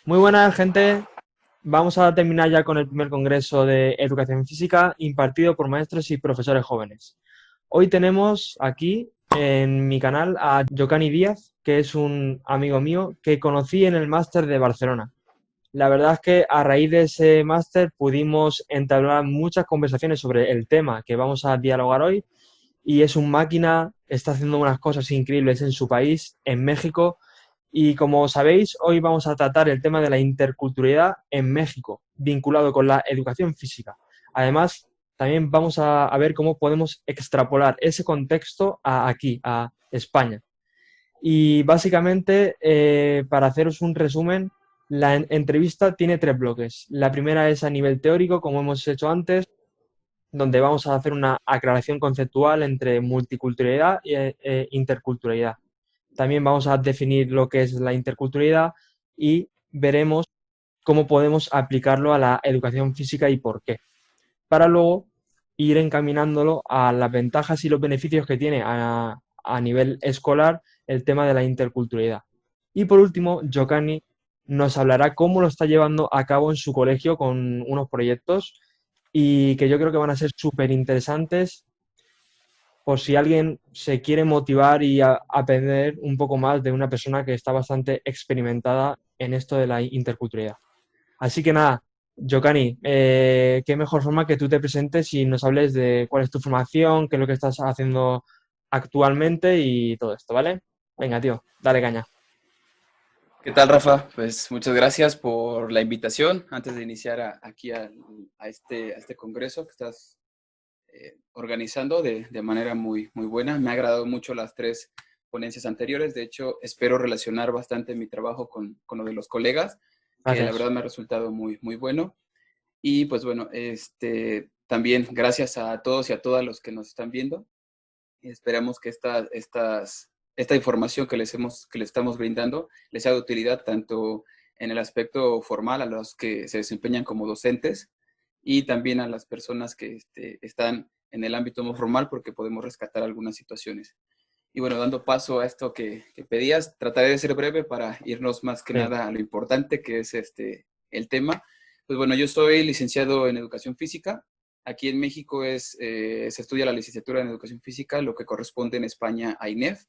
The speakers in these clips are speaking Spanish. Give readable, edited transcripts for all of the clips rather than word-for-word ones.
Muy buenas, gente. Vamos a terminar ya con el primer congreso de Educación Física impartido por maestros y profesores jóvenes. Hoy tenemos aquí en mi canal a Jocani Díaz, que es un amigo mío que conocí en el máster de Barcelona. La verdad es que a raíz de ese máster pudimos entablar muchas conversaciones sobre el tema que vamos a dialogar hoy y es un máquina, está haciendo unas cosas increíbles en su país, en México, y como sabéis, hoy vamos a tratar el tema de la interculturalidad en México, vinculado con la educación física. Además, también vamos a ver cómo podemos extrapolar ese contexto a aquí, a España. Y básicamente, para haceros un resumen, la entrevista tiene tres bloques. La primera es a nivel teórico, como hemos hecho antes, donde vamos a hacer una aclaración conceptual entre multiculturalidad e interculturalidad. También vamos a definir lo que es la interculturalidad y veremos cómo podemos aplicarlo a la educación física y por qué, para luego ir encaminándolo a las ventajas y los beneficios que tiene a nivel escolar el tema de la interculturalidad. Y por último, Giovanni nos hablará cómo lo está llevando a cabo en su colegio con unos proyectos y que yo creo que van a ser súper interesantes por si alguien se quiere motivar y aprender un poco más de una persona que está bastante experimentada en esto de la interculturalidad. Así que nada, Giovanni, qué mejor forma que tú te presentes y nos hables de cuál es tu formación, qué es lo que estás haciendo actualmente y todo esto, ¿vale? Venga, tío, dale caña. ¿Qué tal, Rafa? Pues muchas gracias por la invitación. Antes de iniciar aquí a este congreso que estás organizando de manera muy buena. Me ha agradado mucho las tres ponencias anteriores. De hecho, espero relacionar bastante mi trabajo con lo de los colegas, que la Gracias. verdad me ha resultado muy bueno. Y pues bueno, también gracias a todos y a todas los que nos están viendo. Y esperamos que esta información que les estamos brindando les sea de utilidad tanto en el aspecto formal a los que se desempeñan como docentes y también a las personas que están en el ámbito no formal porque podemos rescatar algunas situaciones. Y bueno, dando paso a esto que pedías, trataré de ser breve para irnos más que Sí, nada a lo importante que es el tema. Pues bueno, yo soy licenciado en Educación Física. Aquí en México se estudia la licenciatura en Educación Física, lo que corresponde en España a INEF.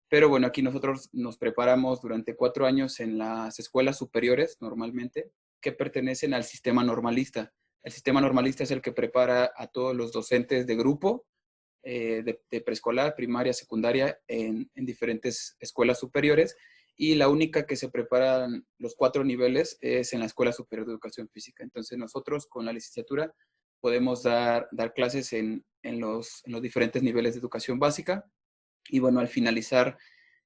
Pero bueno, aquí nosotros nos preparamos durante 4 años en las escuelas superiores, normalmente, que pertenecen al sistema normalista. El sistema normalista es el que prepara a todos los docentes de grupo, de preescolar, primaria, secundaria, en diferentes escuelas superiores. Y la única que se preparan los 4 niveles es en la Escuela Superior de Educación Física. Entonces nosotros con la licenciatura podemos dar clases en los diferentes niveles de educación básica. Y bueno, al finalizar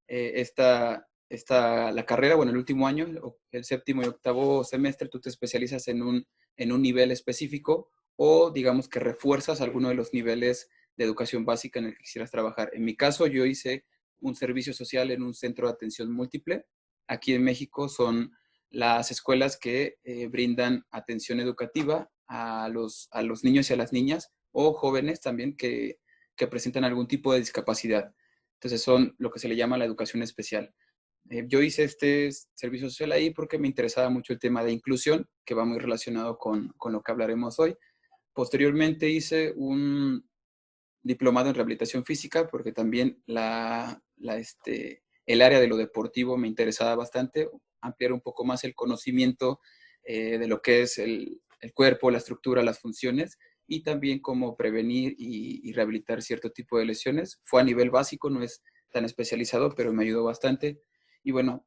la carrera, bueno, el último año, el séptimo y octavo semestre, tú te especializas en un nivel específico o digamos que refuerzas alguno de los niveles de educación básica en el que quisieras trabajar. En mi caso, yo hice un servicio social en un centro de atención múltiple. Aquí en México son las escuelas que brindan atención educativa a los niños y a las niñas o jóvenes también que presentan algún tipo de discapacidad. Entonces son lo que se le llama la educación especial. Yo hice este servicio social ahí porque me interesaba mucho el tema de inclusión, que va muy relacionado con lo que hablaremos hoy. Posteriormente hice un diplomado en rehabilitación física porque también el área de lo deportivo me interesaba bastante, ampliar un poco más el conocimiento de lo que es el cuerpo, la estructura, las funciones y también cómo prevenir y rehabilitar cierto tipo de lesiones. Fue a nivel básico, no es tan especializado, pero me ayudó bastante. Y bueno,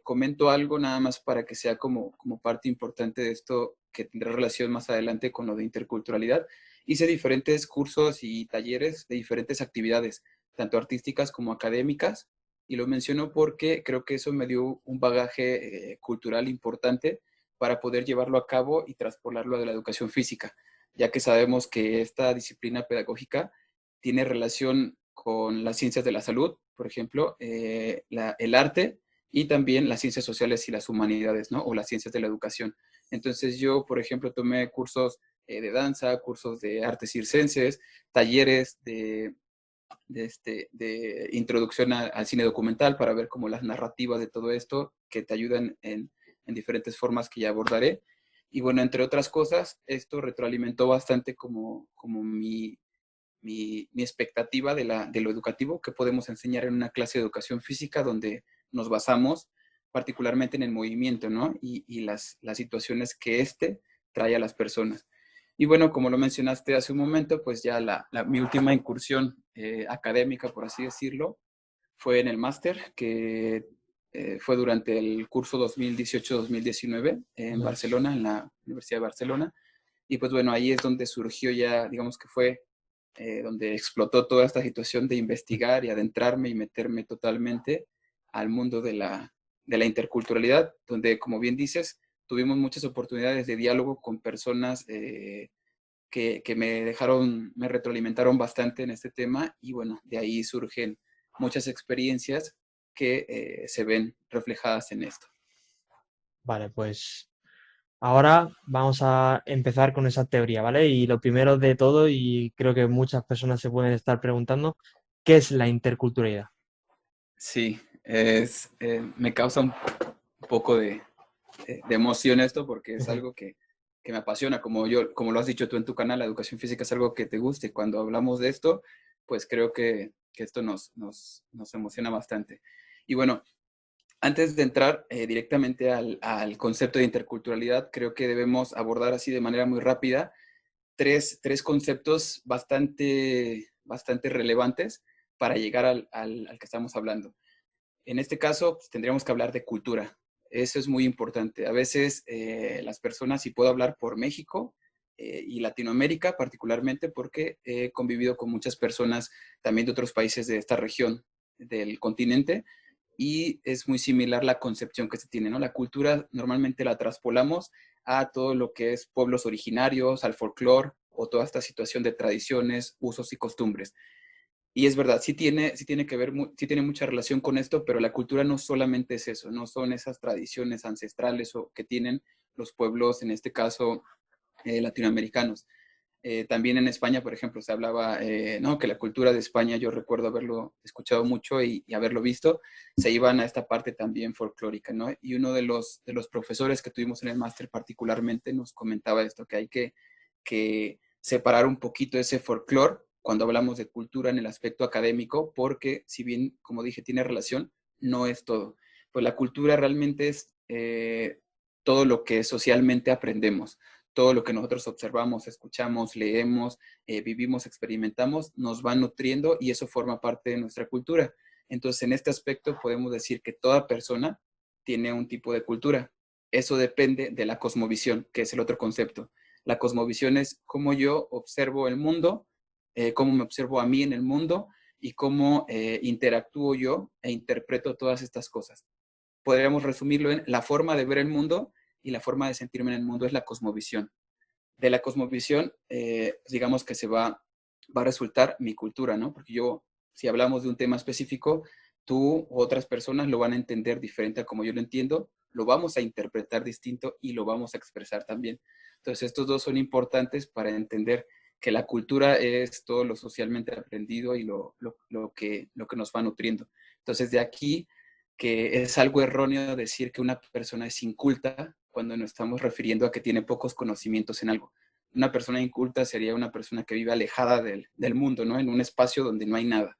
comento algo nada más para que sea como parte importante de esto que tendrá relación más adelante con lo de interculturalidad. Hice diferentes cursos y talleres de diferentes actividades, tanto artísticas como académicas, y lo menciono porque creo que eso me dio un bagaje cultural importante para poder llevarlo a cabo y traspolarlo a la educación física, ya que sabemos que esta disciplina pedagógica tiene relación con las ciencias de la salud, por ejemplo, el arte y también las ciencias sociales y las humanidades, ¿no? O las ciencias de la educación. Entonces yo, por ejemplo, tomé cursos de danza, cursos de artes circenses, talleres de introducción al cine documental para ver como las narrativas de todo esto que te ayudan en en diferentes formas que ya abordaré. Y bueno, entre otras cosas, esto retroalimentó bastante como mi expectativa de lo educativo que podemos enseñar en una clase de educación física donde nos basamos particularmente en el movimiento, ¿no? Y las situaciones que éste trae a las personas. Y bueno, como lo mencionaste hace un momento, pues ya mi última incursión académica, por así decirlo, fue en el máster, que fue durante el curso 2018-2019 en Vale. Barcelona, en la Universidad de Barcelona. Y pues bueno, ahí es donde surgió ya, digamos que fue donde explotó toda esta situación de investigar y adentrarme y meterme totalmente al mundo de la interculturalidad, donde, como bien dices, tuvimos muchas oportunidades de diálogo con personas que me retroalimentaron bastante en este tema y bueno, de ahí surgen muchas experiencias que se ven reflejadas en esto. Vale, pues ahora vamos a empezar con esa teoría, ¿vale? Y lo primero de todo, y creo que muchas personas se pueden estar preguntando, ¿qué es la interculturalidad? Sí, me causa un poco de emoción esto porque es algo que me apasiona, como lo has dicho tú en tu canal, la educación física es algo que te gusta y cuando hablamos de esto, pues creo que esto nos emociona bastante. Y bueno, antes de entrar directamente al concepto de interculturalidad, creo que debemos abordar así de manera muy rápida tres conceptos bastante relevantes para llegar al que estamos hablando. En este caso, pues, tendríamos que hablar de cultura. Eso es muy importante. A veces las personas, y puedo hablar por México y Latinoamérica particularmente, porque he convivido con muchas personas también de otros países de esta región del continente, y es muy similar la concepción que se tiene, ¿no? La cultura normalmente la traspolamos a todo lo que es pueblos originarios, al folclore o toda esta situación de tradiciones, usos y costumbres. Y es verdad, sí tiene que ver, sí tiene mucha relación con esto, pero la cultura no solamente es eso, no son esas tradiciones ancestrales o que tienen los pueblos, en este caso, latinoamericanos. También en España, por ejemplo, se hablaba, no, que la cultura de España, yo recuerdo haberlo escuchado mucho y haberlo visto, se iban a esta parte también folclórica, ¿no? Y uno de los profesores que tuvimos en el máster particularmente nos comentaba esto, que hay que separar un poquito ese folclore cuando hablamos de cultura en el aspecto académico, porque si bien, como dije, tiene relación, no es todo. Pues la cultura realmente es todo lo que socialmente aprendemos, todo lo que nosotros observamos, escuchamos, leemos, vivimos, experimentamos, nos va nutriendo y eso forma parte de nuestra cultura. Entonces, en este aspecto podemos decir que toda persona tiene un tipo de cultura. Eso depende de la cosmovisión, que es el otro concepto. La cosmovisión es cómo yo observo el mundo, cómo me observo a mí en el mundo y cómo interactúo yo e interpreto todas estas cosas. Podríamos resumirlo en la forma de ver el mundo y la forma de sentirme en el mundo es la cosmovisión. De la cosmovisión, digamos que va a resultar mi cultura, ¿no? Porque yo, si hablamos de un tema específico, tú u otras personas lo van a entender diferente a como yo lo entiendo, lo vamos a interpretar distinto y lo vamos a expresar también. Entonces, estos dos son importantes para entender que la cultura es todo lo socialmente aprendido y lo que nos va nutriendo. Entonces, de aquí que es algo erróneo decir que una persona es inculta cuando nos estamos refiriendo a que tiene pocos conocimientos en algo. Una persona inculta sería una persona que vive alejada del mundo, ¿no? En un espacio donde no hay nada.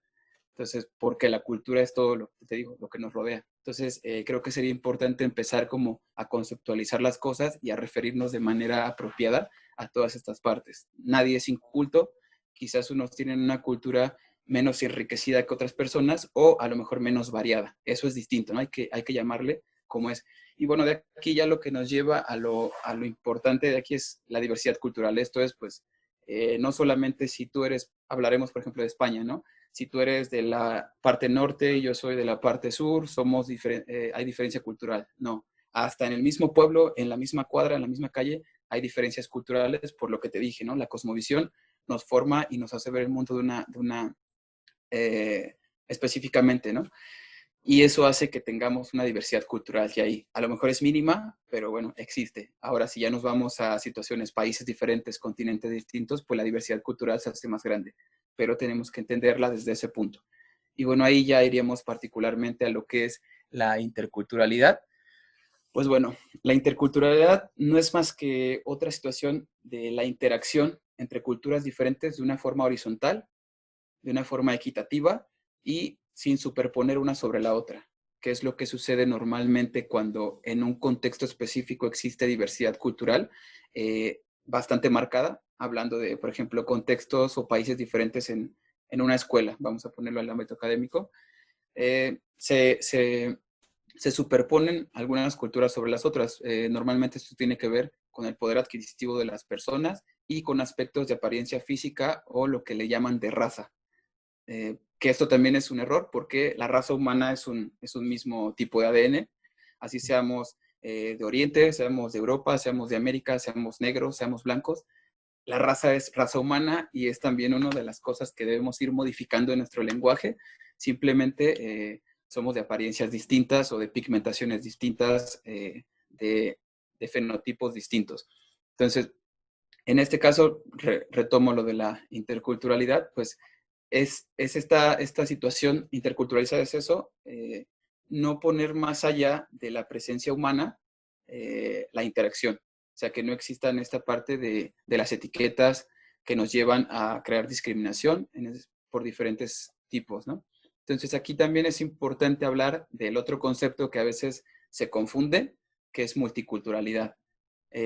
Entonces, porque la cultura es todo lo que te digo, lo que nos rodea. Entonces, creo que sería importante empezar como a conceptualizar las cosas y a referirnos de manera apropiada a todas estas partes. Nadie es inculto, quizás unos tienen una cultura menos enriquecida que otras personas o a lo mejor menos variada. Eso es distinto, ¿no? Hay que llamarle como es. Y bueno, de aquí ya lo que nos lleva a lo importante de aquí es la diversidad cultural. Esto es, pues, no solamente si tú eres, hablaremos por ejemplo de España, ¿no? Si tú eres de la parte norte y yo soy de la parte sur, hay diferencia cultural. No, hasta en el mismo pueblo, en la misma cuadra, en la misma calle, hay diferencias culturales por lo que te dije, ¿no? La cosmovisión nos forma y nos hace ver el mundo de una específicamente, ¿no? Y eso hace que tengamos una diversidad cultural que ahí a lo mejor es mínima, pero bueno, existe. Ahora, si ya nos vamos a situaciones, países diferentes, continentes distintos, pues la diversidad cultural se hace más grande, pero tenemos que entenderla desde ese punto. Y bueno, ahí ya iríamos particularmente a lo que es la interculturalidad. Pues bueno, la interculturalidad no es más que otra situación de la interacción entre culturas diferentes de una forma horizontal, de una forma equitativa y sin superponer una sobre la otra, que es lo que sucede normalmente cuando en un contexto específico existe diversidad cultural bastante marcada, hablando de, por ejemplo, contextos o países diferentes en una escuela, vamos a ponerlo al ámbito académico. eh, se, se, se superponen algunas culturas sobre las otras. Normalmente esto tiene que ver con el poder adquisitivo de las personas y con aspectos de apariencia física o lo que le llaman de raza. Que esto también es un error porque la raza humana es un mismo tipo de ADN, así seamos de Oriente, seamos de Europa, seamos de América, seamos negros, seamos blancos. La raza es raza humana y es también una de las cosas que debemos ir modificando en nuestro lenguaje. Simplemente somos de apariencias distintas o de pigmentaciones distintas, de fenotipos distintos. Entonces, en este caso, retomo lo de la interculturalidad, pues es esta situación, interculturalizar es eso, no poner más allá de la presencia humana la interacción. O sea, que no existan esta parte de las etiquetas que nos llevan a crear discriminación por diferentes tipos, ¿no? Entonces, aquí también es importante hablar del otro concepto que a veces se confunde, que es multiculturalidad.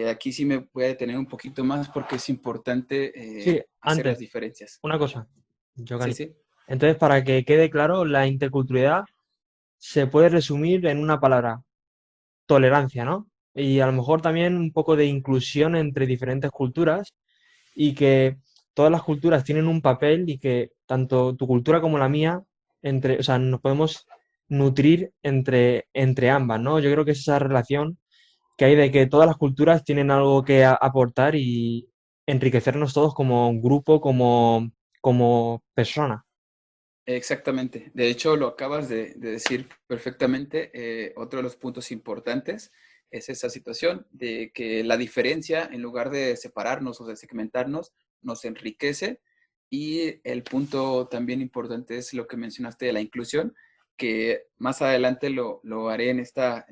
Aquí sí me voy a detener un poquito más porque es importante Sí, hacer las antes, diferencias. una cosa, Sí, Giovanni. sí. Entonces, para que quede claro, la interculturalidad se puede resumir en una palabra, tolerancia, ¿no? Y a lo mejor también un poco de inclusión entre diferentes culturas y que todas las culturas tienen un papel y que tanto tu cultura como la mía, o sea, nos podemos nutrir entre ambas, ¿no? Yo creo que es esa relación que hay de que todas las culturas tienen algo que aportar y enriquecernos todos como grupo, como persona. Exactamente. De hecho, lo acabas de decir perfectamente. Otro de los puntos importantes es esa situación de que la diferencia, en lugar de separarnos o de segmentarnos, nos enriquece. Y el punto también importante es lo que mencionaste de la inclusión, que más adelante lo haré en esta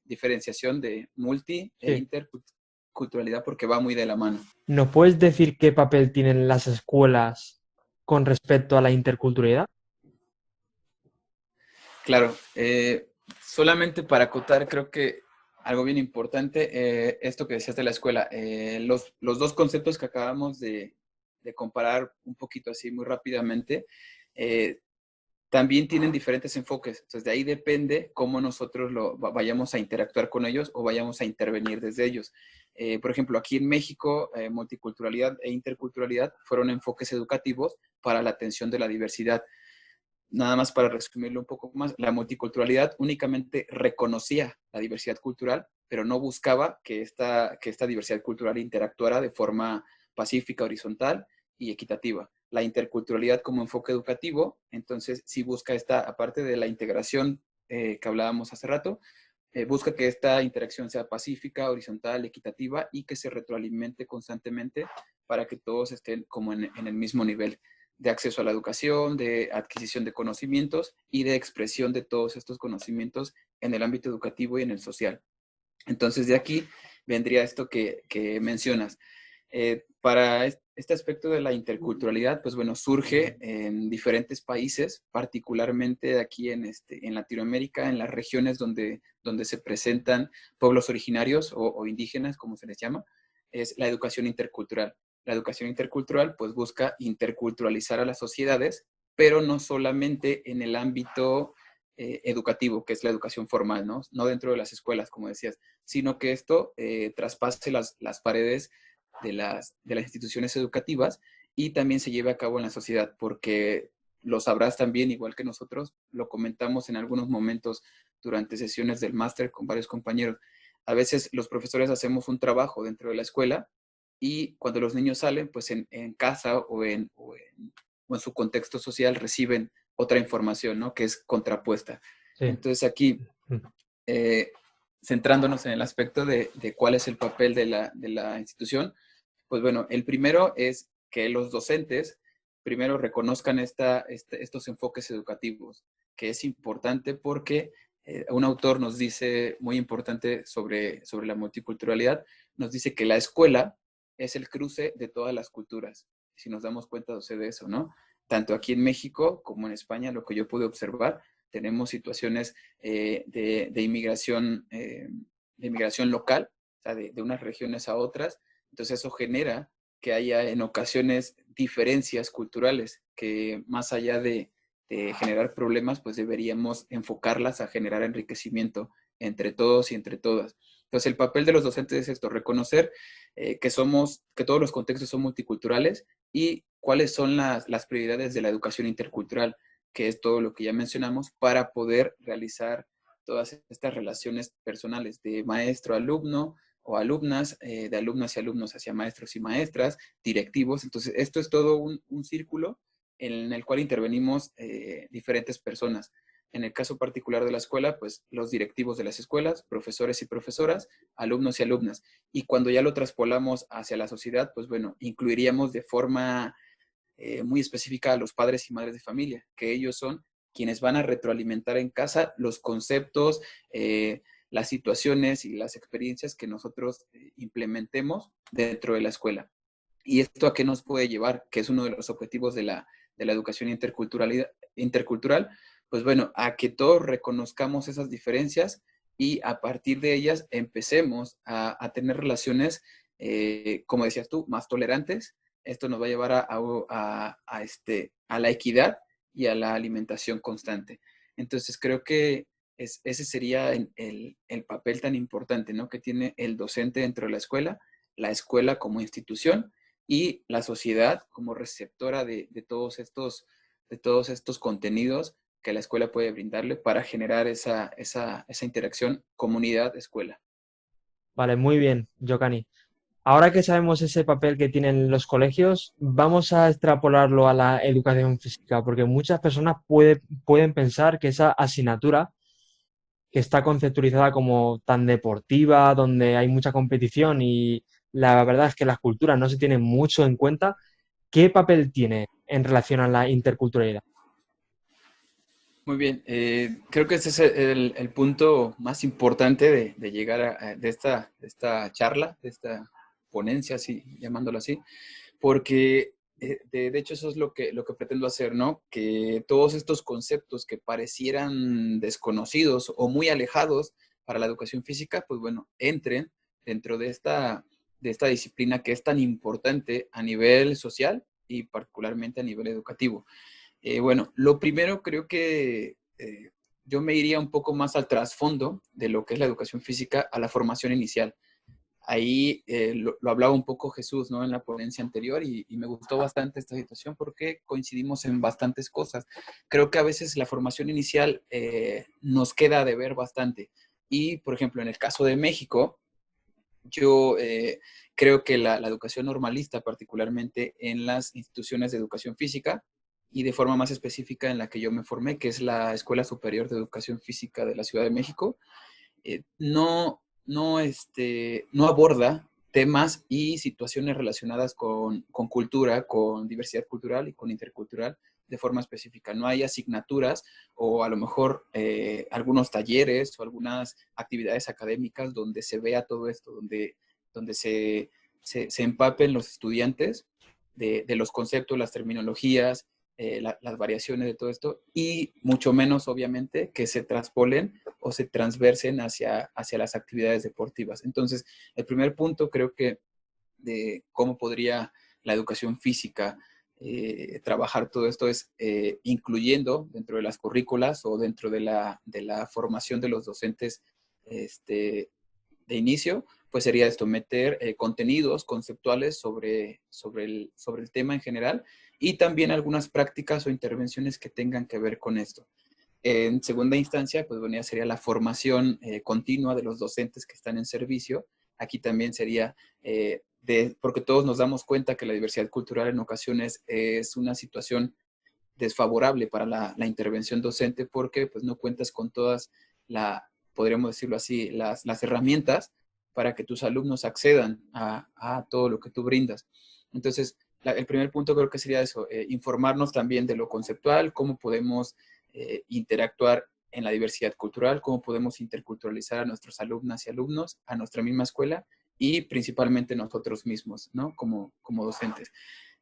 diferenciación de multi e Sí. interculturalidad porque va muy de la mano. ¿Nos puedes decir qué papel tienen las escuelas con respecto a la interculturalidad? Claro, solamente para acotar, creo que algo bien importante, esto que decías de la escuela, los dos conceptos que acabamos de comparar un poquito así muy rápidamente, eh, también tienen diferentes enfoques. Entonces, de ahí depende cómo nosotros vayamos a interactuar con ellos o vayamos a intervenir desde ellos. Por ejemplo, aquí en México, multiculturalidad e interculturalidad fueron enfoques educativos para la atención de la diversidad. Nada más para resumirlo un poco más, la multiculturalidad únicamente reconocía la diversidad cultural, pero no buscaba que esta diversidad cultural interactuara de forma pacífica, horizontal y equitativa. La interculturalidad como enfoque educativo, entonces sí busca esta, aparte de la integración que hablábamos hace rato, busca que esta interacción sea pacífica, horizontal, equitativa y que se retroalimente constantemente para que todos estén como en el mismo nivel de acceso a la educación, de adquisición de conocimientos y de expresión de todos estos conocimientos en el ámbito educativo y en el social. Entonces, de aquí vendría esto que mencionas. Para este aspecto de la interculturalidad, pues bueno, surge en diferentes países, particularmente aquí en Latinoamérica, en las regiones donde se presentan pueblos originarios o indígenas, como se les llama, es la educación intercultural. La educación intercultural pues busca interculturalizar a las sociedades, pero no solamente en el ámbito educativo, que es la educación formal, ¿no? No dentro de las escuelas, como decías, sino que esto traspase las paredes de las instituciones educativas y también se lleve a cabo en la sociedad, porque lo sabrás también, igual que nosotros, lo comentamos en algunos momentos durante sesiones del máster con varios compañeros. A veces los profesores hacemos un trabajo dentro de la escuela y cuando los niños salen, pues en casa o en su contexto social reciben otra información, ¿no? Que es contrapuesta. Sí. Entonces aquí eh, centrándonos en el aspecto de cuál es el papel de la institución, pues bueno, el primero es que los docentes primero reconozcan estos enfoques educativos, que es importante porque un autor nos dice, muy importante sobre la multiculturalidad, nos dice que la escuela es el cruce de todas las culturas. Si nos damos cuenta de eso, ¿no? Tanto aquí en México como en España, lo que yo pude observar, tenemos situaciones de inmigración local, o sea, de unas regiones a otras. Entonces eso genera que haya en ocasiones diferencias culturales que más allá de generar problemas, pues deberíamos enfocarlas a generar enriquecimiento entre todos y entre todas. Entonces, el papel de los docentes es esto, reconocer que todos los contextos son multiculturales y cuáles son las prioridades de la educación intercultural, que es todo lo que ya mencionamos, para poder realizar todas estas relaciones personales de maestro-alumno o alumnas, de alumnas y alumnos hacia maestros y maestras, directivos. Entonces, esto es todo un círculo en el cual intervenimos diferentes personas. En el caso particular de la escuela, pues los directivos de las escuelas, profesores y profesoras, alumnos y alumnas. Y cuando ya lo traspolamos hacia la sociedad, pues bueno, incluiríamos de forma muy específica a los padres y madres de familia, que ellos son quienes van a retroalimentar en casa los conceptos, las situaciones y las experiencias que nosotros implementemos dentro de la escuela. ¿Y esto a qué nos puede llevar? Que es uno de los objetivos de la educación intercultural, pues bueno, a que todos reconozcamos esas diferencias y a partir de ellas empecemos a tener relaciones, como decías tú, más tolerantes. Esto nos va a llevar a la equidad y a la alimentación constante. Entonces creo que ese sería el papel tan importante, ¿no?, que tiene el docente dentro de la escuela como institución y la sociedad como receptora de todos estos contenidos que la escuela puede brindarle para generar esa interacción comunidad-escuela. Vale, muy bien, Giovanni. Ahora que sabemos ese papel que tienen los colegios, vamos a extrapolarlo a la educación física, porque muchas personas pueden pensar que esa asignatura, que está conceptualizada como tan deportiva, donde hay mucha competición y la verdad es que las culturas no se tienen mucho en cuenta, ¿qué papel tiene en relación a la interculturalidad? Muy bien, creo que ese es el punto más importante de llegar de esta charla, de esta ponencia, así, llamándolo así, porque de hecho eso es lo que pretendo hacer, ¿no? Que todos estos conceptos que parecieran desconocidos o muy alejados para la educación física, pues bueno, entren dentro de esta disciplina que es tan importante a nivel social y particularmente a nivel educativo. Bueno, lo primero creo que yo me iría un poco más al trasfondo de lo que es la educación física, a la formación inicial. Ahí lo hablaba un poco Jesús, ¿no?, en la ponencia anterior y me gustó bastante esta situación porque coincidimos en bastantes cosas. Creo que a veces la formación inicial nos queda de ver bastante. Y, por ejemplo, en el caso de México, yo creo que la educación normalista, particularmente en las instituciones de educación física y de forma más específica en la que yo me formé, que es la Escuela Superior de Educación Física de la Ciudad de México, no aborda temas y situaciones relacionadas con cultura, con diversidad cultural y con intercultural de forma específica. No hay asignaturas o a lo mejor algunos talleres o algunas actividades académicas donde se vea todo esto, donde se empapen los estudiantes de los conceptos, las terminologías, las variaciones de todo esto y mucho menos, obviamente, que se traspolen o se transversen hacia las actividades deportivas. Entonces, el primer punto creo que de cómo podría la educación física trabajar todo esto es incluyendo dentro de las currículas o dentro de la formación de los docentes de inicio, pues sería esto, meter contenidos conceptuales sobre el tema en general y también algunas prácticas o intervenciones que tengan que ver con esto. En segunda instancia, pues bueno, ya sería la formación continua de los docentes que están en servicio. Aquí también sería, porque todos nos damos cuenta que la diversidad cultural en ocasiones es una situación desfavorable para la intervención docente porque pues no cuentas con todas podríamos decirlo así, las herramientas para que tus alumnos accedan a todo lo que tú brindas. Entonces, el primer punto creo que sería eso, informarnos también de lo conceptual, cómo podemos interactuar en la diversidad cultural, cómo podemos interculturalizar a nuestros alumnas y alumnos, a nuestra misma escuela y principalmente nosotros mismos, ¿no? Como docentes.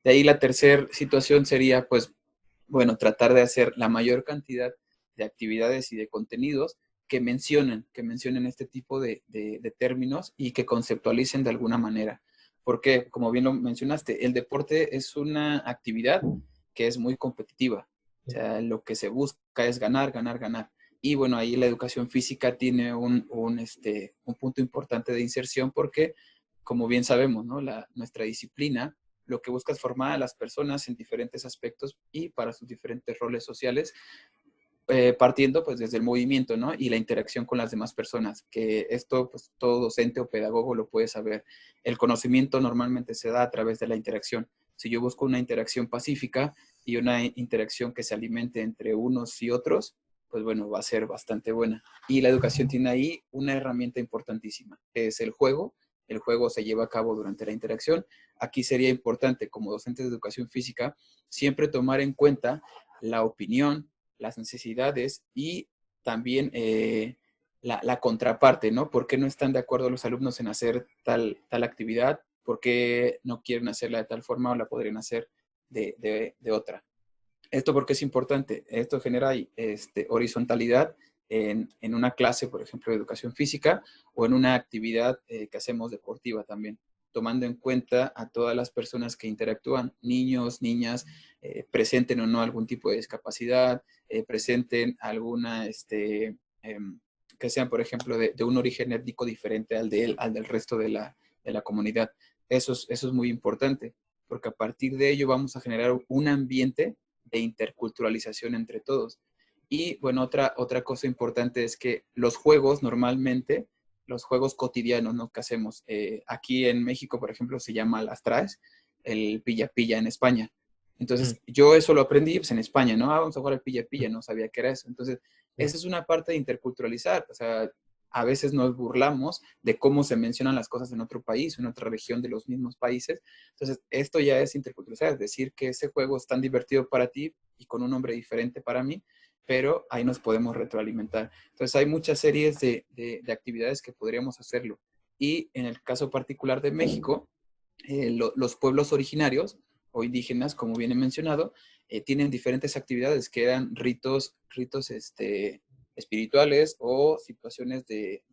De ahí la tercera situación sería, pues, bueno, tratar de hacer la mayor cantidad de actividades y de contenidos que mencionen este tipo de términos y que conceptualicen de alguna manera. Porque, como bien lo mencionaste, el deporte es una actividad que es muy competitiva. O sea, lo que se busca es ganar, ganar, ganar. Y bueno, ahí la educación física tiene un punto importante de inserción porque, como bien sabemos, ¿no? Nuestra disciplina lo que busca es formar a las personas en diferentes aspectos y para sus diferentes roles sociales, partiendo pues desde el movimiento, ¿no? Y la interacción con las demás personas, que esto pues todo docente o pedagogo lo puede saber. El conocimiento normalmente se da a través de la interacción. Si yo busco una interacción pacífica y una interacción que se alimente entre unos y otros, pues bueno, va a ser bastante buena. Y la educación tiene ahí una herramienta importantísima, que es el juego. El juego se lleva a cabo durante la interacción. Aquí sería importante, como docentes de educación física, siempre tomar en cuenta la opinión, las necesidades y también la contraparte, ¿no? ¿Por qué no están de acuerdo los alumnos en hacer tal actividad? ¿Por qué no quieren hacerla de tal forma o la podrían hacer de otra? Esto porque es importante. Esto genera horizontalidad en una clase, por ejemplo, de educación física o en una actividad que hacemos deportiva también, tomando en cuenta a todas las personas que interactúan, niños, niñas, presenten o no algún tipo de discapacidad, presenten alguna, que sean, por ejemplo, de un origen étnico diferente al del resto de la comunidad. Eso es muy importante, porque a partir de ello vamos a generar un ambiente de interculturalización entre todos. Y bueno, otra cosa importante es que los juegos normalmente, los juegos cotidianos, ¿no? Que hacemos. Aquí en México, por ejemplo, se llama las traes, el pilla-pilla en España. Mm. Entonces, yo eso lo aprendí pues, en España, ¿no? Vamos a jugar al pilla-pilla, no sabía qué era eso. Entonces, Sí. esa es una parte de interculturalizar. O sea, a veces nos burlamos de cómo se mencionan las cosas en otro país o en otra región de los mismos países. Entonces, esto ya es interculturalizar, es decir, que ese juego es tan divertido para ti y con un nombre diferente para mí, pero ahí nos podemos retroalimentar. Entonces, hay muchas series de actividades que podríamos hacerlo. Y en el caso particular de México, los pueblos originarios o indígenas, como viene mencionado, tienen diferentes actividades que eran ritos espirituales o situaciones de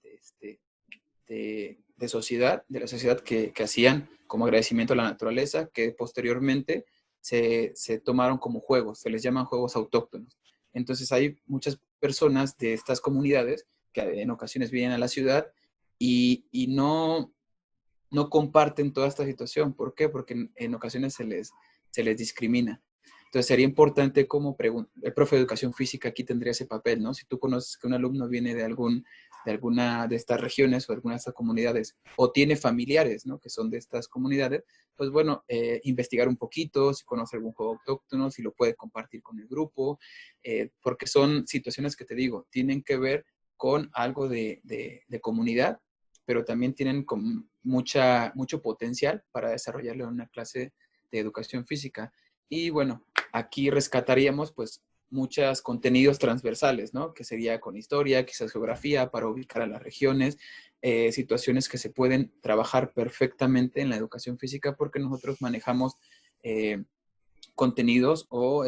sociedad, de la sociedad que hacían como agradecimiento a la naturaleza, que posteriormente se tomaron como juegos, se les llaman juegos autóctonos. Entonces hay muchas personas de estas comunidades que en ocasiones vienen a la ciudad y no comparten toda esta situación. ¿Por qué? Porque en ocasiones se les discrimina. Entonces sería importante como el profe de educación física aquí tendría ese papel, ¿no? Si tú conoces que un alumno viene de alguna de estas regiones o de alguna de estas comunidades o tiene familiares, ¿no? Que son de estas comunidades, pues bueno, investigar un poquito, si conoce algún juego autóctono, si lo puede compartir con el grupo, porque son situaciones que te digo, tienen que ver con algo de comunidad, pero también tienen mucho potencial para desarrollarlo en una clase de educación física. Y bueno, aquí rescataríamos pues muchos contenidos transversales, ¿no? Que sería con historia, quizás geografía, para ubicar a las regiones, situaciones que se pueden trabajar perfectamente en la educación física porque nosotros manejamos contenidos o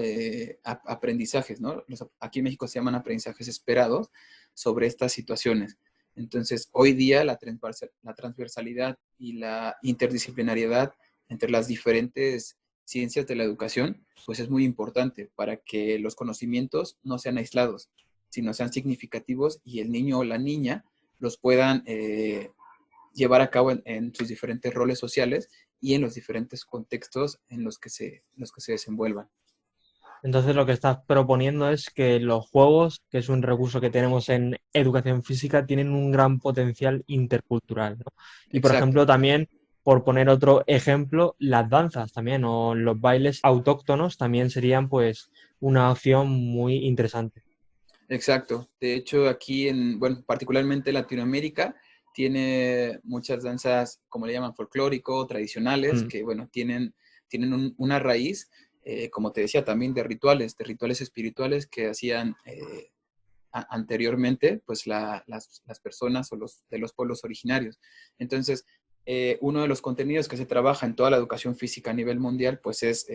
aprendizajes, ¿no? Aquí en México se llaman aprendizajes esperados sobre estas situaciones. Entonces, hoy día la transversalidad y la interdisciplinariedad entre las diferentes ciencias de la educación, pues es muy importante para que los conocimientos no sean aislados, sino sean significativos y el niño o la niña los puedan llevar a cabo en sus diferentes roles sociales y en los diferentes contextos en los que se desenvuelvan. Entonces lo que estás proponiendo es que los juegos, que es un recurso que tenemos en educación física, tienen un gran potencial intercultural, ¿no? Y por ejemplo Exacto, también, por poner otro ejemplo, las danzas también o los bailes autóctonos también serían pues una opción muy interesante. exacto. De hecho, aquí bueno, particularmente Latinoamérica, tiene muchas danzas, como le llaman, folclórico, tradicionales, Mm. que, bueno, tienen una raíz, como te decía, también de rituales espirituales que hacían anteriormente, pues las personas o de los pueblos originarios. Entonces, uno de los contenidos que se trabaja en toda la educación física a nivel mundial, pues es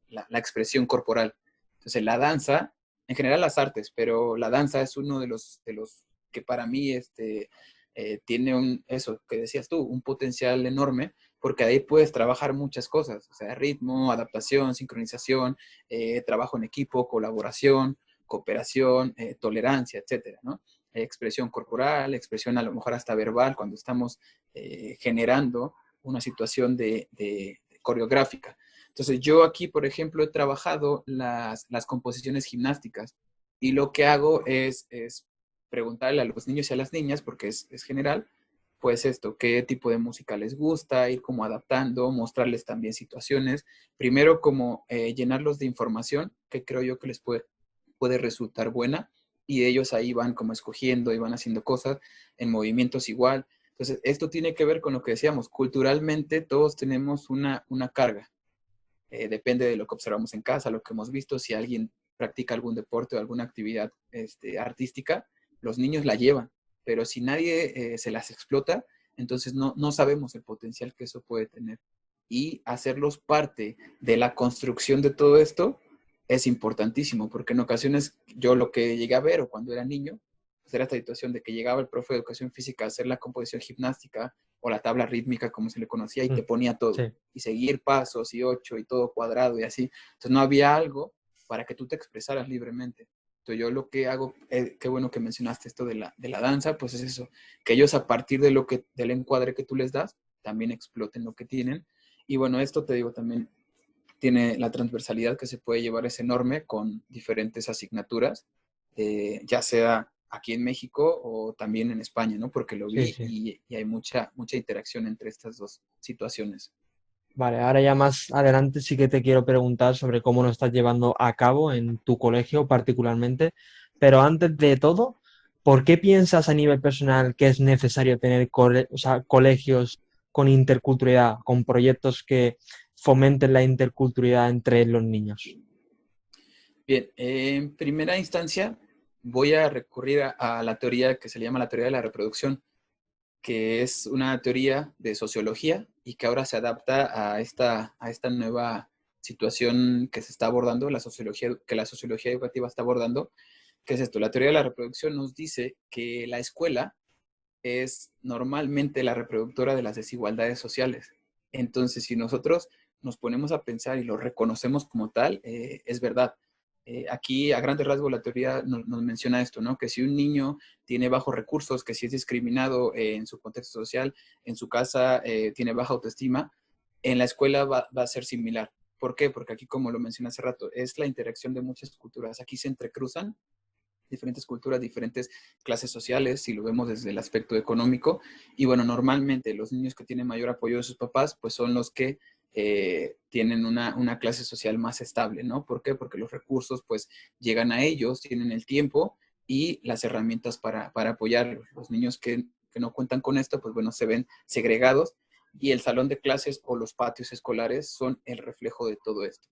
la expresión corporal. Entonces, la danza, en general las artes, pero la danza es uno de los que para mí tiene eso que decías tú, un potencial enorme, porque ahí puedes trabajar muchas cosas, o sea, ritmo, adaptación, sincronización, trabajo en equipo, colaboración, cooperación, tolerancia, etcétera, ¿no? Expresión corporal, expresión a lo mejor hasta verbal, cuando estamos generando una situación de coreográfica. Entonces, yo aquí, por ejemplo, he trabajado las composiciones gimnásticas y lo que hago es preguntarle a los niños y a las niñas, porque es general, pues esto, qué tipo de música les gusta, ir como adaptando, mostrarles también situaciones. Primero como llenarlos de información que creo yo que les puede resultar buena y ellos ahí van como escogiendo y van haciendo cosas en movimientos igual. Entonces, esto tiene que ver con lo que decíamos, culturalmente todos tenemos una carga. Depende de lo que observamos en casa, lo que hemos visto, si alguien practica algún deporte o alguna actividad artística, los niños la llevan, pero si nadie se las explota, entonces no sabemos el potencial que eso puede tener. Y hacerlos parte de la construcción de todo esto es importantísimo, porque en ocasiones yo lo que llegué a ver o cuando era niño, pues era esta situación de que llegaba el profe de educación física a hacer la composición gimnástica o la tabla rítmica, como se le conocía, y te ponía todo. Sí. Y seguir pasos y 8 y todo cuadrado y así. Entonces no había algo para que tú te expresaras libremente. Entonces yo lo que hago, qué bueno que mencionaste esto de la danza, pues es eso, que ellos a partir del encuadre que tú les das, también exploten lo que tienen. Y bueno, esto te digo también tiene la transversalidad que se puede llevar, es enorme con diferentes asignaturas, ya sea aquí en México o también en España, ¿no? Porque lo Sí, vi sí. y hay mucha interacción entre estas dos situaciones. Vale, ahora ya más adelante sí que te quiero preguntar sobre cómo lo estás llevando a cabo en tu colegio particularmente, pero antes de todo, ¿por qué piensas a nivel personal que es necesario tener o sea, colegios con interculturalidad, con proyectos que fomenten la interculturalidad entre los niños? Bien, en primera instancia voy a recurrir a la teoría que se le llama la teoría de la reproducción, que es una teoría de sociología y que ahora se adapta a esta nueva situación que se está abordando, que la sociología educativa está abordando. ¿Qué es esto? La teoría de la reproducción nos dice que la escuela es normalmente la reproductora de las desigualdades sociales. Entonces, si nosotros nos ponemos a pensar y lo reconocemos como tal, es verdad. Aquí, a grandes rasgos, la teoría nos menciona esto, ¿no? Que si un niño tiene bajos recursos, que si es discriminado en su contexto social, en su casa tiene baja autoestima, en la escuela va a ser similar. ¿Por qué? Porque aquí, como lo mencioné hace rato, es la interacción de muchas culturas. Aquí se entrecruzan diferentes culturas, diferentes clases sociales, si lo vemos desde el aspecto económico. Y bueno, normalmente los niños que tienen mayor apoyo de sus papás, pues son los que tienen una clase social más estable, ¿no? ¿Por qué? Porque los recursos pues llegan a ellos, tienen el tiempo y las herramientas para apoyarlos. Los niños que no cuentan con esto, pues bueno, se ven segregados y el salón de clases o los patios escolares son el reflejo de todo esto.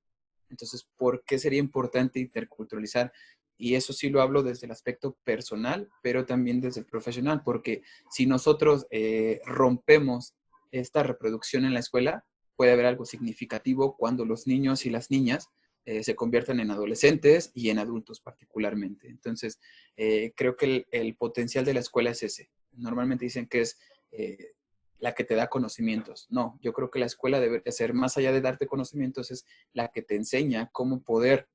Entonces, ¿por qué sería importante interculturalizar? Y eso sí lo hablo desde el aspecto personal, pero también desde el profesional, porque si nosotros rompemos esta reproducción en la escuela, puede haber algo significativo cuando los niños y las niñas se conviertan en adolescentes y en adultos particularmente. Entonces, creo que el potencial de la escuela es ese. Normalmente dicen que es la que te da conocimientos. No, yo creo que la escuela debe ser, más allá de darte conocimientos, es la que te enseña cómo poder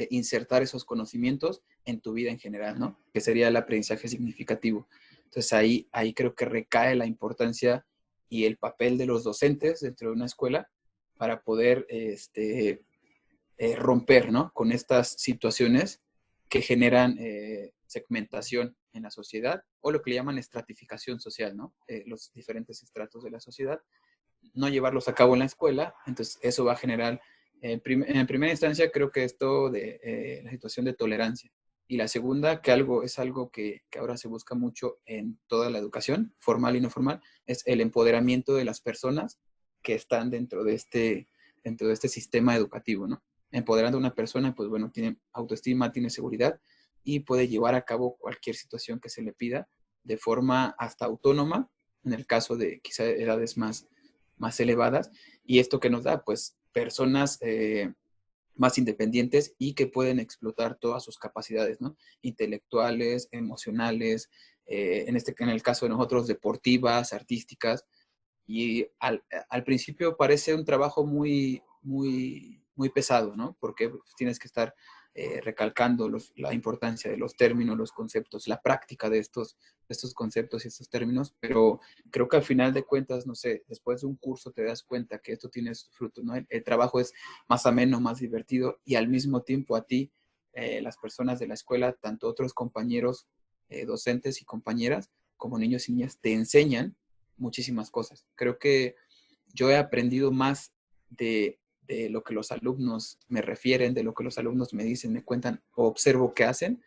insertar esos conocimientos en tu vida en general, ¿no? Que sería el aprendizaje significativo. Entonces ahí creo que recae la importancia y el papel de los docentes dentro de una escuela para poder romper, ¿no? Con estas situaciones que generan segmentación en la sociedad o lo que le llaman estratificación social, ¿no? Los diferentes estratos de la sociedad, no llevarlos a cabo en la escuela, entonces eso va a generar, en primera instancia creo que esto de la situación de tolerancia. Y la segunda, es algo que ahora se busca mucho en toda la educación, formal y no formal, es el empoderamiento de las personas que están dentro de este sistema educativo, ¿no? Empoderando a una persona, pues bueno, tiene autoestima, tiene seguridad, y puede llevar a cabo cualquier situación que se le pida de forma hasta autónoma, en el caso de quizá edades más elevadas. Y esto que nos da, pues, personas más independientes y que pueden explotar todas sus capacidades, ¿no? Intelectuales, emocionales, en el caso de nosotros, deportivas, artísticas. Y al principio parece un trabajo muy pesado, ¿no? Porque tienes que estar recalcando la importancia de los términos, los conceptos, la práctica de estos conceptos y estos términos, pero creo que al final de cuentas, no sé, después de un curso te das cuenta que esto tiene su fruto, ¿no? El trabajo es más ameno, más divertido y al mismo tiempo a ti, las personas de la escuela, tanto otros compañeros docentes y compañeras, como niños y niñas, te enseñan muchísimas cosas. Creo que yo he aprendido más de lo que los alumnos me refieren, de lo que los alumnos me dicen, me cuentan o observo que hacen,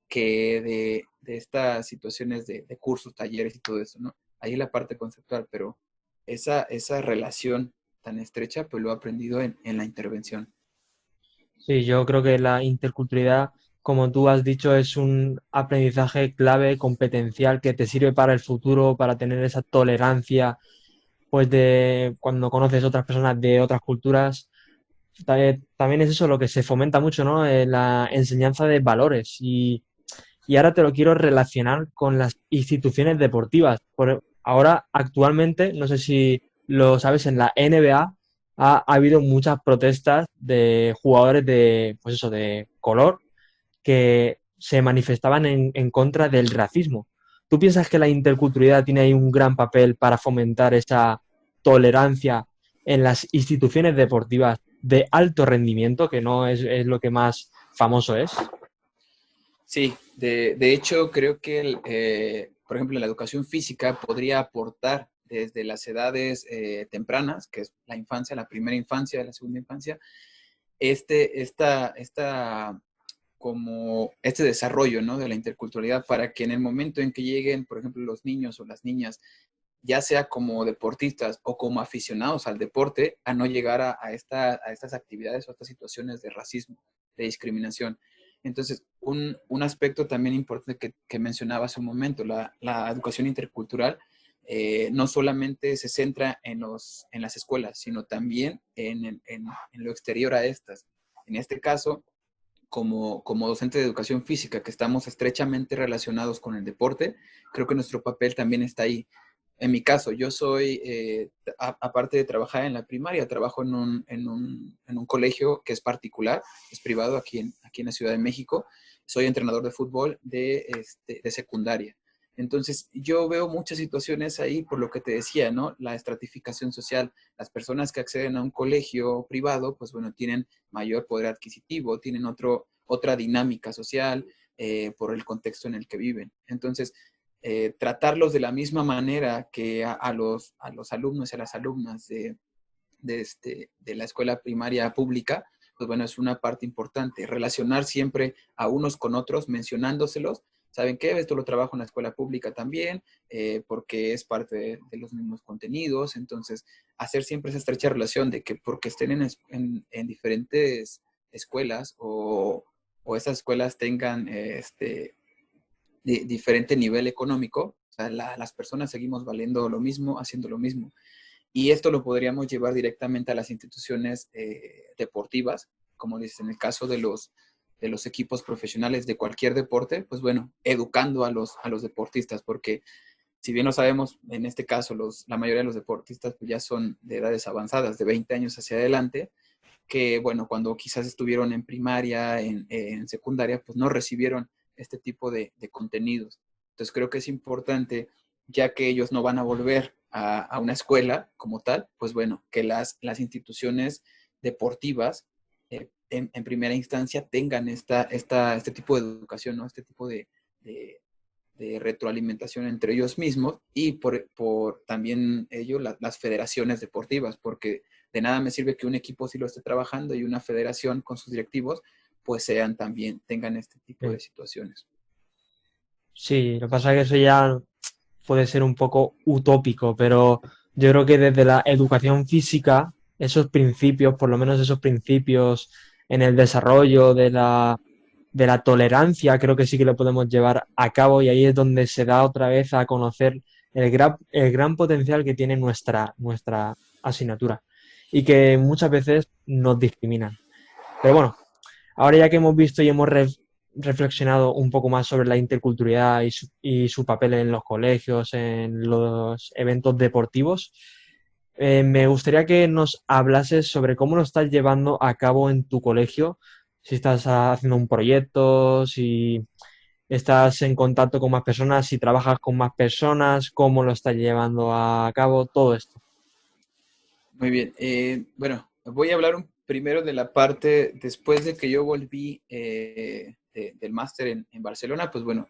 que de estas situaciones de cursos, talleres y todo eso, ¿no? Ahí la parte conceptual, pero esa relación tan estrecha, pues lo he aprendido en la intervención. Sí, yo creo que la interculturalidad, como tú has dicho, es un aprendizaje clave, competencial, que te sirve para el futuro, para tener esa tolerancia, pues de cuando conoces otras personas de otras culturas. También es eso lo que se fomenta mucho, ¿no? La enseñanza de valores. Y ahora te lo quiero relacionar con las instituciones deportivas. Ahora, actualmente, no sé si lo sabes, en la NBA ha habido muchas protestas de jugadores de, pues eso, de color que se manifestaban en contra del racismo. ¿Tú piensas que la interculturalidad tiene ahí un gran papel para fomentar esa tolerancia en las instituciones deportivas de alto rendimiento, que no es lo que más famoso es? Sí, de hecho creo que, por ejemplo, la educación física podría aportar desde las edades tempranas, que es la infancia, la primera infancia, la segunda infancia, como este desarrollo, ¿no? De la interculturalidad para que en el momento en que lleguen, por ejemplo, los niños o las niñas, ya sea como deportistas o como aficionados al deporte, a no llegar a estas actividades o a estas situaciones de racismo, de discriminación. Entonces, un aspecto también importante que mencionaba hace un momento, la educación intercultural, no solamente se centra en las escuelas, sino también en lo exterior a estas. En este caso, como docente de educación física, que estamos estrechamente relacionados con el deporte, creo que nuestro papel también está ahí. En mi caso, yo soy, aparte de trabajar en la primaria, trabajo en un colegio que es particular, es privado aquí en la Ciudad de México. Soy entrenador de fútbol de secundaria. Entonces, yo veo muchas situaciones ahí, por lo que te decía, ¿no? La estratificación social. Las personas que acceden a un colegio privado, pues bueno, tienen mayor poder adquisitivo, tienen otra dinámica social por el contexto en el que viven. Entonces, tratarlos de la misma manera que a los alumnos y a las alumnas de la escuela primaria pública, pues bueno, es una parte importante. Relacionar siempre a unos con otros, mencionándoselos. ¿Saben qué? Esto lo trabajo en la escuela pública también, porque es parte de los mismos contenidos. Entonces, hacer siempre esa estrecha relación de que porque estén en diferentes escuelas o esas escuelas tengan diferente nivel económico, o sea, las personas seguimos valiendo lo mismo, haciendo lo mismo. Y esto lo podríamos llevar directamente a las instituciones deportivas, como dices, en el caso de los equipos profesionales de cualquier deporte, pues bueno, educando a los deportistas, porque si bien lo sabemos, en este caso la mayoría de los deportistas pues ya son de edades avanzadas, de 20 años hacia adelante, que bueno, cuando quizás estuvieron en primaria, en secundaria, pues no recibieron este tipo de contenidos. Entonces creo que es importante, ya que ellos no van a volver a una escuela como tal, pues bueno, que las instituciones deportivas en primera instancia tengan este tipo de educación, ¿no? Este tipo de, de retroalimentación entre ellos mismos y por también ello las federaciones deportivas, porque de nada me sirve que un equipo sí lo esté trabajando y una federación con sus directivos pues tengan este tipo de Sí. situaciones. Sí, lo que pasa es que eso ya puede ser un poco utópico, pero yo creo que desde la educación física, esos principios, por lo menos esos principios en el desarrollo de la de la tolerancia, creo que sí que lo podemos llevar a cabo y ahí es donde se da otra vez a conocer el gran potencial que tiene nuestra asignatura y que muchas veces nos discriminan. Pero bueno, ahora ya que hemos visto y hemos reflexionado un poco más sobre la interculturalidad y su papel en los colegios, en los eventos deportivos, me gustaría que nos hablases sobre cómo lo estás llevando a cabo en tu colegio, si estás haciendo un proyecto, si estás en contacto con más personas, si trabajas con más personas, cómo lo estás llevando a cabo, todo esto. Muy bien. Bueno, voy a hablar primero de la parte, después de que yo volví del máster en Barcelona, pues bueno,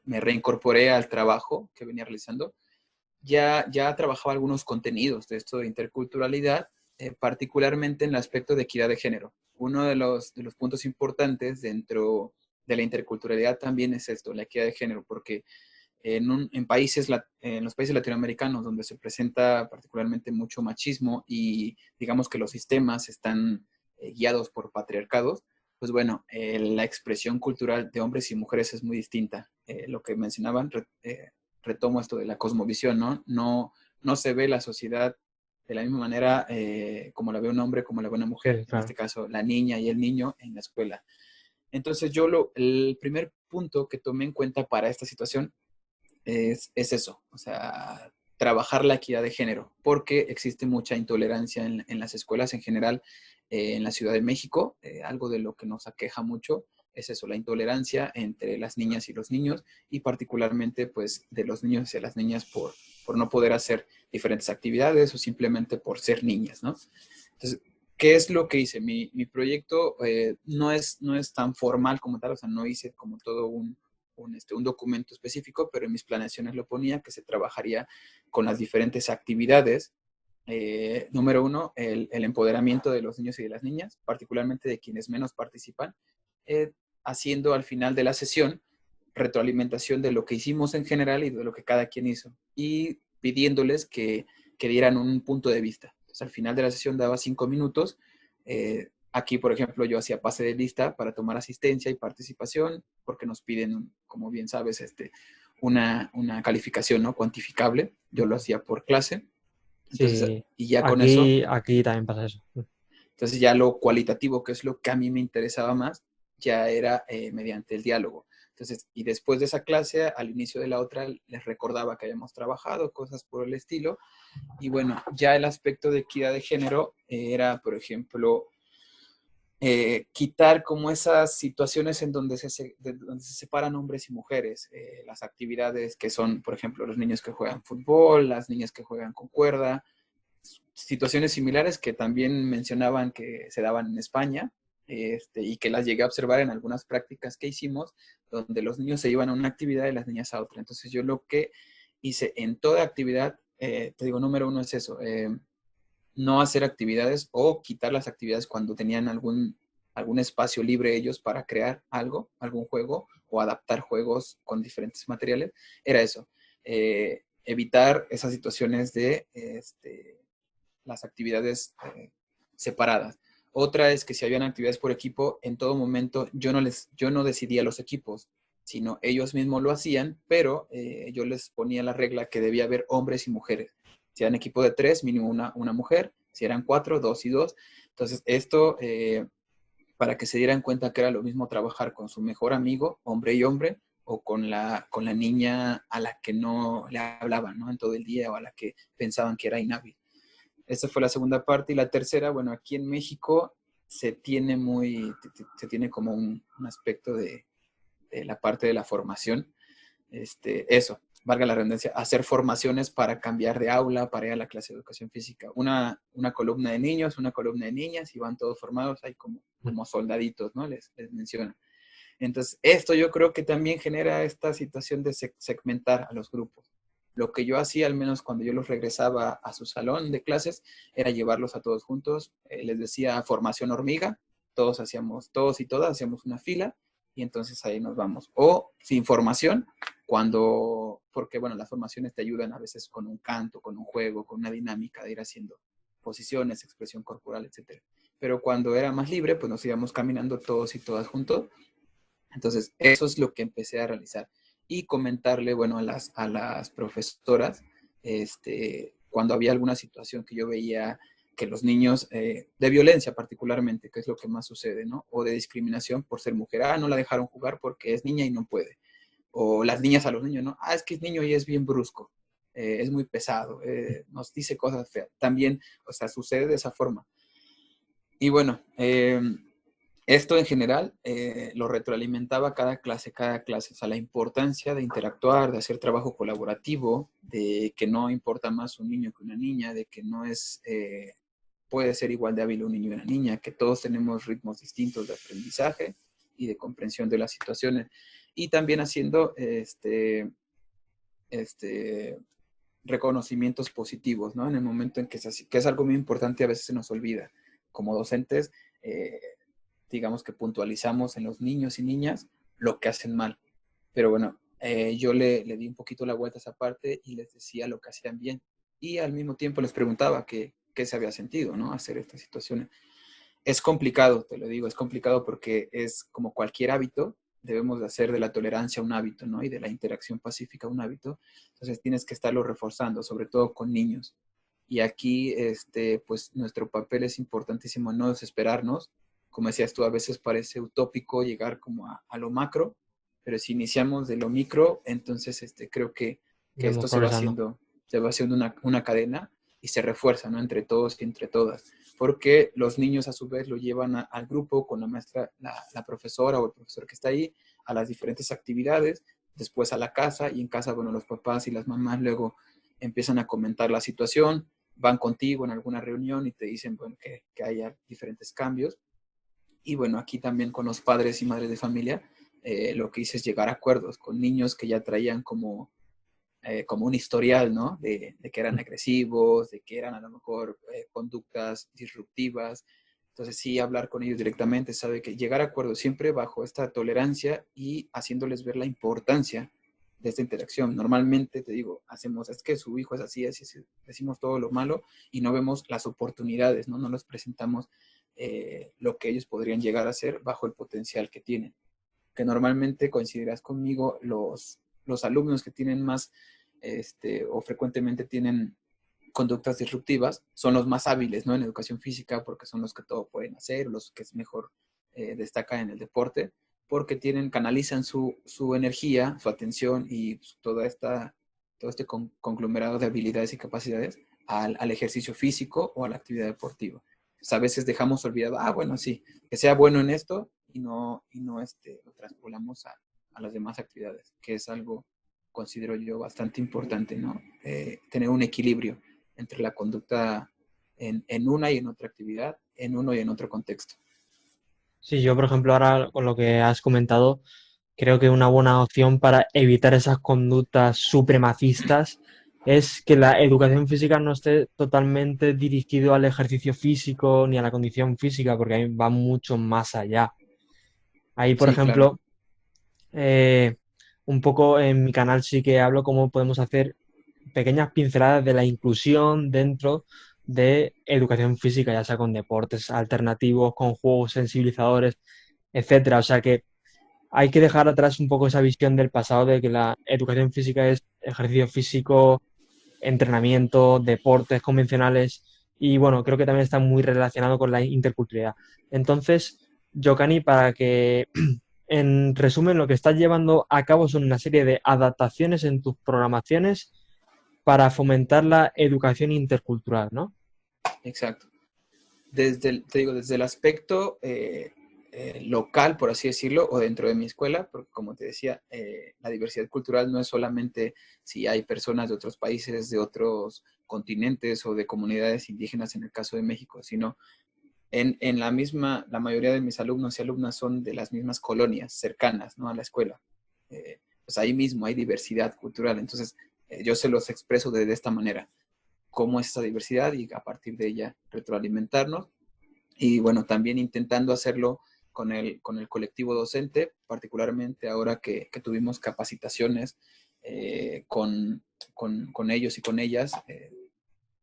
me reincorporé al trabajo que venía realizando. Ya trabajaba algunos contenidos de esto de interculturalidad, particularmente en el aspecto de equidad de género. Uno de los puntos importantes dentro de la interculturalidad también es esto, la equidad de género, porque en los países latinoamericanos donde se presenta particularmente mucho machismo y digamos que los sistemas están guiados por patriarcados, pues bueno, la expresión cultural de hombres y mujeres es muy distinta. Lo que mencionaban, retomo esto de la cosmovisión, ¿no? No se ve la sociedad de la misma manera como la ve un hombre, como la ve una mujer, Sí, en claro. este caso la niña y el niño en la escuela. Entonces el primer punto que tomé en cuenta para esta situación es eso, o sea, trabajar la equidad de género, porque existe mucha intolerancia en las escuelas en general, en la Ciudad de México, algo de lo que nos aqueja mucho es eso, la intolerancia entre las niñas y los niños, y particularmente pues de los niños hacia las niñas por no poder hacer diferentes actividades o simplemente por ser niñas, ¿no? Entonces, ¿qué es lo que hice? Mi proyecto no es tan formal como tal, o sea, no hice como todo un documento específico, pero en mis planeaciones lo ponía que se trabajaría con las diferentes actividades. Número uno, el empoderamiento de los niños y de las niñas, particularmente de quienes menos participan, eh, haciendo al final de la sesión retroalimentación de lo que hicimos en general y de lo que cada quien hizo, y pidiéndoles que dieran un punto de vista. Entonces, al final de la sesión daba 5 minutos. Aquí, por ejemplo, yo hacía pase de lista para tomar asistencia y participación, porque nos piden, como bien sabes, una calificación, ¿no?, cuantificable. Yo lo hacía por clase. Entonces, Sí, y ya con eso, aquí también pasa eso. entonces ya lo cualitativo, que es lo que a mí me interesaba más, ya era mediante el diálogo. Entonces, y después de esa clase, al inicio de la otra, les recordaba que habíamos trabajado, cosas por el estilo. Y bueno, ya el aspecto de equidad de género era, por ejemplo, quitar como esas situaciones en donde se separan hombres y mujeres, las actividades que son, por ejemplo, los niños que juegan fútbol, las niñas que juegan con cuerda, situaciones similares que también mencionaban que se daban en España, y que las llegué a observar en algunas prácticas que hicimos, donde los niños se iban a una actividad y las niñas a otra. Entonces yo lo que hice en toda actividad, te digo, número uno es eso, no hacer actividades o quitar las actividades cuando tenían algún espacio libre ellos para crear algo, algún juego o adaptar juegos con diferentes materiales, era eso. Evitar esas situaciones de las actividades separadas. Otra es que si habían actividades por equipo, en todo momento yo no decidía los equipos, sino ellos mismos lo hacían, pero yo les ponía la regla que debía haber hombres y mujeres. Si eran equipo de 3, mínimo una mujer. Si eran 4, 2 y 2. Entonces, esto para que se dieran cuenta que era lo mismo trabajar con su mejor amigo, hombre y hombre, o con la niña a la que no le hablaban, ¿no?, en todo el día, o a la que pensaban que era inhábil. Esa fue la segunda parte. Y la tercera, bueno, aquí en México se tiene como un aspecto de la parte de la formación. Eso, valga la redundancia, hacer formaciones para cambiar de aula, para ir a la clase de educación física. Una columna de niños, una columna de niñas, y van todos formados ahí como soldaditos, ¿no? Les mencionan. Entonces, esto yo creo que también genera esta situación de segmentar a los grupos. Lo que yo hacía, al menos cuando yo los regresaba a su salón de clases, era llevarlos a todos juntos. Les decía formación hormiga, todos y todas hacíamos una fila, y entonces ahí nos vamos. O sin formación, porque bueno, las formaciones te ayudan a veces con un canto, con un juego, con una dinámica de ir haciendo posiciones, expresión corporal, etcétera. Pero cuando era más libre, pues nos íbamos caminando todos y todas juntos, Entonces, eso es lo que empecé a realizar. Y comentarle, bueno, a las profesoras, cuando había alguna situación que yo veía que los niños, de violencia particularmente, que es lo que más sucede, ¿no? O de discriminación por ser mujer, no la dejaron jugar porque es niña y no puede. O las niñas a los niños, ¿no? Es que es niño y es bien brusco, es muy pesado, nos dice cosas feas. También, o sea, sucede de esa forma. Y bueno, esto en general lo retroalimentaba cada clase, o sea, la importancia de interactuar, de hacer trabajo colaborativo, de que no importa más un niño que una niña, de que no es, puede ser igual de hábil un niño y una niña, que todos tenemos ritmos distintos de aprendizaje y de comprensión de las situaciones. Y también haciendo este, reconocimientos positivos, ¿no? En el momento en que es así, que es algo muy importante, a veces se nos olvida. Como docentes, eh, digamos que puntualizamos en los niños y niñas lo que hacen mal. Pero bueno, yo le di un poquito la vuelta a esa parte y les decía lo que hacían bien. Y al mismo tiempo les preguntaba qué se había sentido, ¿no? Hacer estas situaciones. Es complicado, te lo digo, es complicado porque es como cualquier hábito, debemos de hacer de la tolerancia un hábito, ¿no? Y de la interacción pacífica un hábito. Entonces tienes que estarlo reforzando, sobre todo con niños. Y aquí, pues nuestro papel es importantísimo, no desesperarnos. Como decías tú, a veces parece utópico llegar como a lo macro, pero si iniciamos de lo micro, entonces creo que Iremos esto progresando. se va haciendo una cadena y se refuerza, ¿no? Entre todos y entre todas, porque los niños a su vez lo llevan al grupo con la maestra, la profesora o el profesor que está ahí, a las diferentes actividades, después a la casa, y en casa, bueno, los papás y las mamás luego empiezan a comentar la situación, van contigo en alguna reunión y te dicen, bueno, que haya diferentes cambios. Y bueno, aquí también con los padres y madres de familia, lo que hice es llegar a acuerdos con niños que ya traían como un historial, ¿no? De que eran agresivos, de que eran a lo mejor conductas disruptivas. Entonces sí, hablar con ellos directamente, sabe que llegar a acuerdos siempre bajo esta tolerancia y haciéndoles ver la importancia de esta interacción. Normalmente, te digo, hacemos, es que su hijo es así, así, así, decimos todo lo malo y no vemos las oportunidades, ¿no? No les presentamos lo que ellos podrían llegar a ser bajo el potencial que tienen. Que normalmente coincidirás conmigo, los alumnos que tienen más o frecuentemente tienen conductas disruptivas son los más hábiles, ¿no? En educación física, porque son los que todo pueden hacer, los que es mejor destacan en el deporte, porque canalizan su energía, su atención y pues, todo este conglomerado de habilidades y capacidades al ejercicio físico o a la actividad deportiva. Pues a veces dejamos olvidado, bueno, sí, que sea bueno en esto y no lo traspolamos a las demás actividades, que es algo, considero yo, bastante importante, ¿no? Tener un equilibrio entre la conducta en una y en otra actividad, en uno y en otro contexto. Sí, yo, por ejemplo, ahora con lo que has comentado, creo que una buena opción para evitar esas conductas supremacistas es que la educación física no esté totalmente dirigido al ejercicio físico ni a la condición física, porque ahí va mucho más allá. Ahí, por Sí, claro. ejemplo, eh, un poco en mi canal sí que hablo cómo podemos hacer pequeñas pinceladas de la inclusión dentro de educación física, ya sea con deportes alternativos, con juegos sensibilizadores, etcétera. O sea que hay que dejar atrás un poco esa visión del pasado de que la educación física es ejercicio físico, entrenamiento, deportes convencionales y bueno, creo que también está muy relacionado con la interculturalidad. Entonces, Yokani, para que en resumen lo que estás llevando a cabo son una serie de adaptaciones en tus programaciones para fomentar la educación intercultural, ¿no? Exacto. Te digo, desde el aspecto local, por así decirlo, o dentro de mi escuela, porque como te decía, la diversidad cultural no es solamente si hay personas de otros países, de otros continentes o de comunidades indígenas en el caso de México, sino en la mayoría de mis alumnos y alumnas son de las mismas colonias cercanas, ¿no? A la escuela. Pues ahí mismo hay diversidad cultural, entonces yo se los expreso de esta manera, cómo es esa diversidad y a partir de ella retroalimentarnos y bueno, también intentando hacerlo con el colectivo docente, particularmente ahora que tuvimos capacitaciones con ellos y con ellas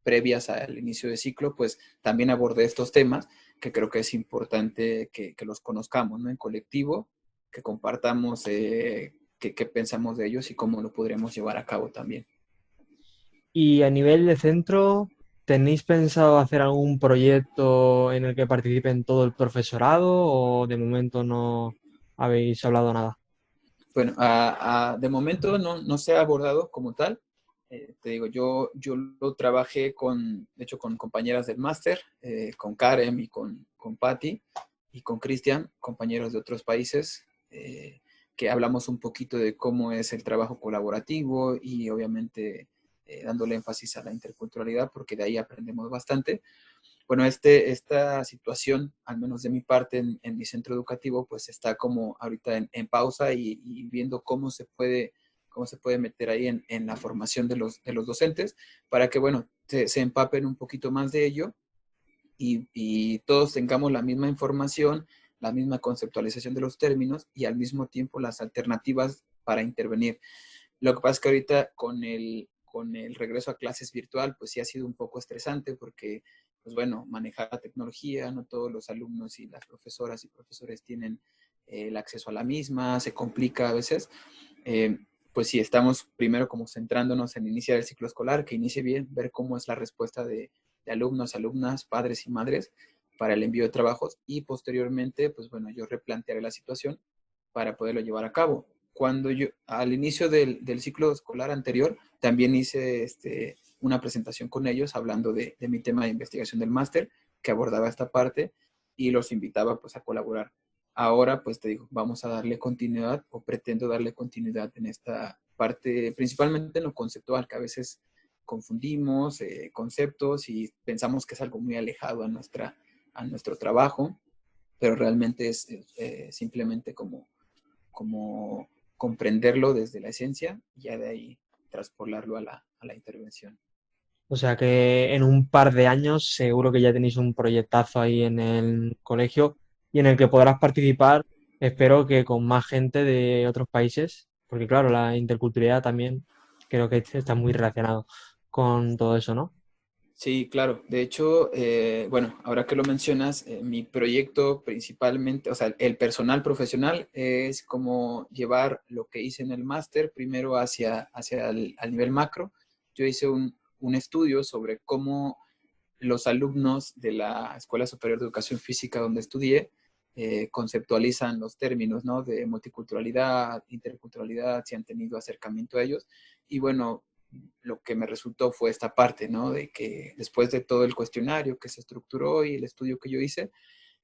previas al inicio de ciclo, pues también abordé estos temas que creo que es importante que los conozcamos, ¿no? En colectivo, que compartamos qué pensamos de ellos y cómo lo podríamos llevar a cabo también. Y a nivel de centro, ¿tenéis pensado hacer algún proyecto en el que participen todo el profesorado o de momento no habéis hablado nada? Bueno, de momento no se ha abordado como tal. Te digo, yo lo trabajé de hecho, con compañeras del máster, con Karen y con Patty y con Cristian, compañeros de otros países, que hablamos un poquito de cómo es el trabajo colaborativo y obviamente dándole énfasis a la interculturalidad, porque de ahí aprendemos bastante. Bueno, esta situación, al menos de mi parte en mi centro educativo, pues está como ahorita en pausa y viendo cómo se puede meter ahí en la formación de los docentes para que, bueno, se empapen un poquito más de ello y todos tengamos la misma información, la misma conceptualización de los términos y al mismo tiempo las alternativas para intervenir. Lo que pasa es que ahorita con el regreso a clases virtual, pues sí ha sido un poco estresante porque, pues bueno, manejar la tecnología, no todos los alumnos y las profesoras y profesores tienen el acceso a la misma, se complica a veces. Eh, pues sí, estamos primero como centrándonos en iniciar el ciclo escolar, que inicie bien, ver cómo es la respuesta de alumnos, alumnas, padres y madres para el envío de trabajos y posteriormente, pues bueno, yo replantearé la situación para poderlo llevar a cabo. Cuando yo, al inicio del ciclo escolar anterior, también hice una presentación con ellos hablando de mi tema de investigación del máster, que abordaba esta parte y los invitaba pues a colaborar. Ahora, pues te digo, vamos a darle continuidad o pretendo darle continuidad en esta parte, principalmente en lo conceptual, que a veces confundimos conceptos y pensamos que es algo muy alejado a nuestro trabajo, pero realmente es simplemente como comprenderlo desde la esencia y ya de ahí traspolarlo a la intervención. O sea que en un par de años seguro que ya tenéis un proyectazo ahí en el colegio y en el que podrás participar, espero que con más gente de otros países, porque claro, la interculturalidad también creo que está muy relacionado con todo eso, ¿no? Sí, claro. De hecho, bueno, ahora que lo mencionas, mi proyecto principalmente, o sea, el personal profesional es como llevar lo que hice en el máster primero hacia al nivel macro. Yo hice un estudio sobre cómo los alumnos de la Escuela Superior de Educación Física donde estudié conceptualizan los términos, ¿no? De multiculturalidad, interculturalidad, si han tenido acercamiento a ellos. Y bueno, lo que me resultó fue esta parte, ¿no? De que después de todo el cuestionario que se estructuró y el estudio que yo hice,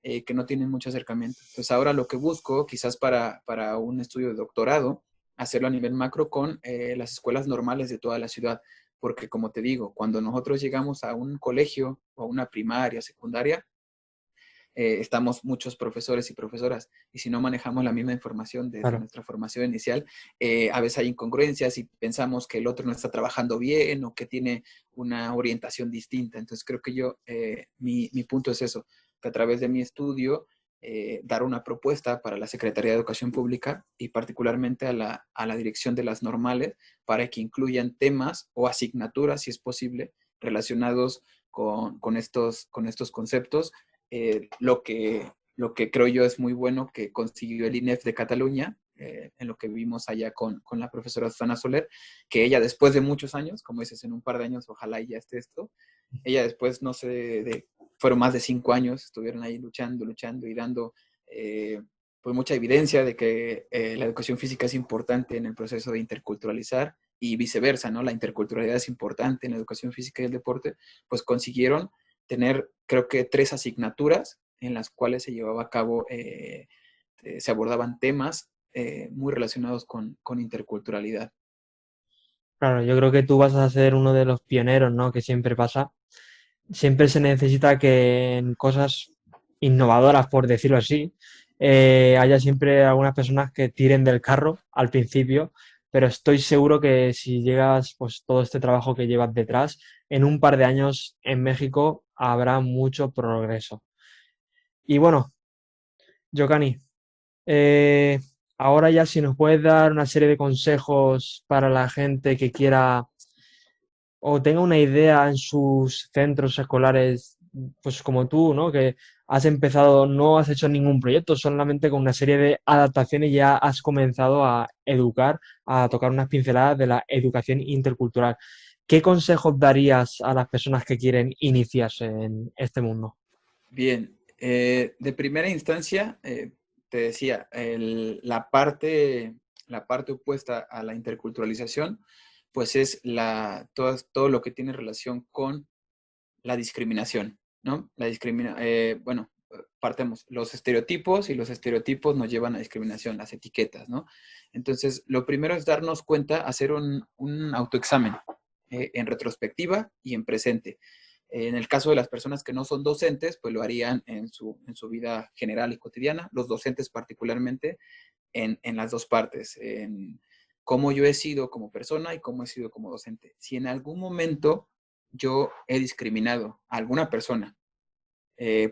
que no tienen mucho acercamiento. Entonces ahora lo que busco, quizás para un estudio de doctorado, hacerlo a nivel macro con las escuelas normales de toda la ciudad. Porque como te digo, cuando nosotros llegamos a un colegio o a una primaria, secundaria, estamos muchos profesores y profesoras, y si no manejamos la misma información desde Claro. nuestra formación inicial, a veces hay incongruencias y pensamos que el otro no está trabajando bien o que tiene una orientación distinta. Entonces creo que mi punto es eso, que a través de mi estudio, dar una propuesta para la Secretaría de Educación Pública y particularmente a la dirección de las normales para que incluyan temas o asignaturas, si es posible, relacionados con estos conceptos, lo que creo yo es muy bueno que consiguió el INEF de Cataluña, en lo que vimos allá con la profesora Susana Soler, que ella después de muchos años, como dices, en un par de años, ojalá ya esté esto, ella después, no sé, fueron más de 5 años, estuvieron ahí luchando y dando pues mucha evidencia de que la educación física es importante en el proceso de interculturalizar y viceversa, ¿no? La interculturalidad es importante en la educación física y el deporte, pues consiguieron tener, creo que, 3 asignaturas en las cuales se llevaba a cabo, se abordaban temas muy relacionados con interculturalidad. Claro, yo creo que tú vas a ser uno de los pioneros, ¿no? Que siempre pasa. Siempre se necesita que en cosas innovadoras, por decirlo así, haya siempre algunas personas que tiren del carro al principio, pero estoy seguro que si llegas, pues todo este trabajo que llevas detrás, en un par de años en México habrá mucho progreso. Y bueno, Giovanni, eh, ahora ya si nos puedes dar una serie de consejos para la gente que quiera o tenga una idea en sus centros escolares pues como tú, ¿no? Que has empezado, no has hecho ningún proyecto, solamente con una serie de adaptaciones ya has comenzado a educar, a tocar unas pinceladas de la educación intercultural. ¿Qué consejos darías a las personas que quieren iniciarse en este mundo? Bien, de primera instancia, te decía, la parte opuesta a la interculturalización, pues es todo lo que tiene relación con la discriminación, ¿no? Bueno, partemos, los estereotipos y los estereotipos nos llevan a discriminación, las etiquetas, ¿no? Entonces, lo primero es darnos cuenta, hacer un autoexamen en retrospectiva y en presente. En el caso de las personas que no son docentes, pues lo harían en su vida general y cotidiana, los docentes particularmente en las dos partes, en cómo yo he sido como persona y cómo he sido como docente. Si en algún momento yo he discriminado a alguna persona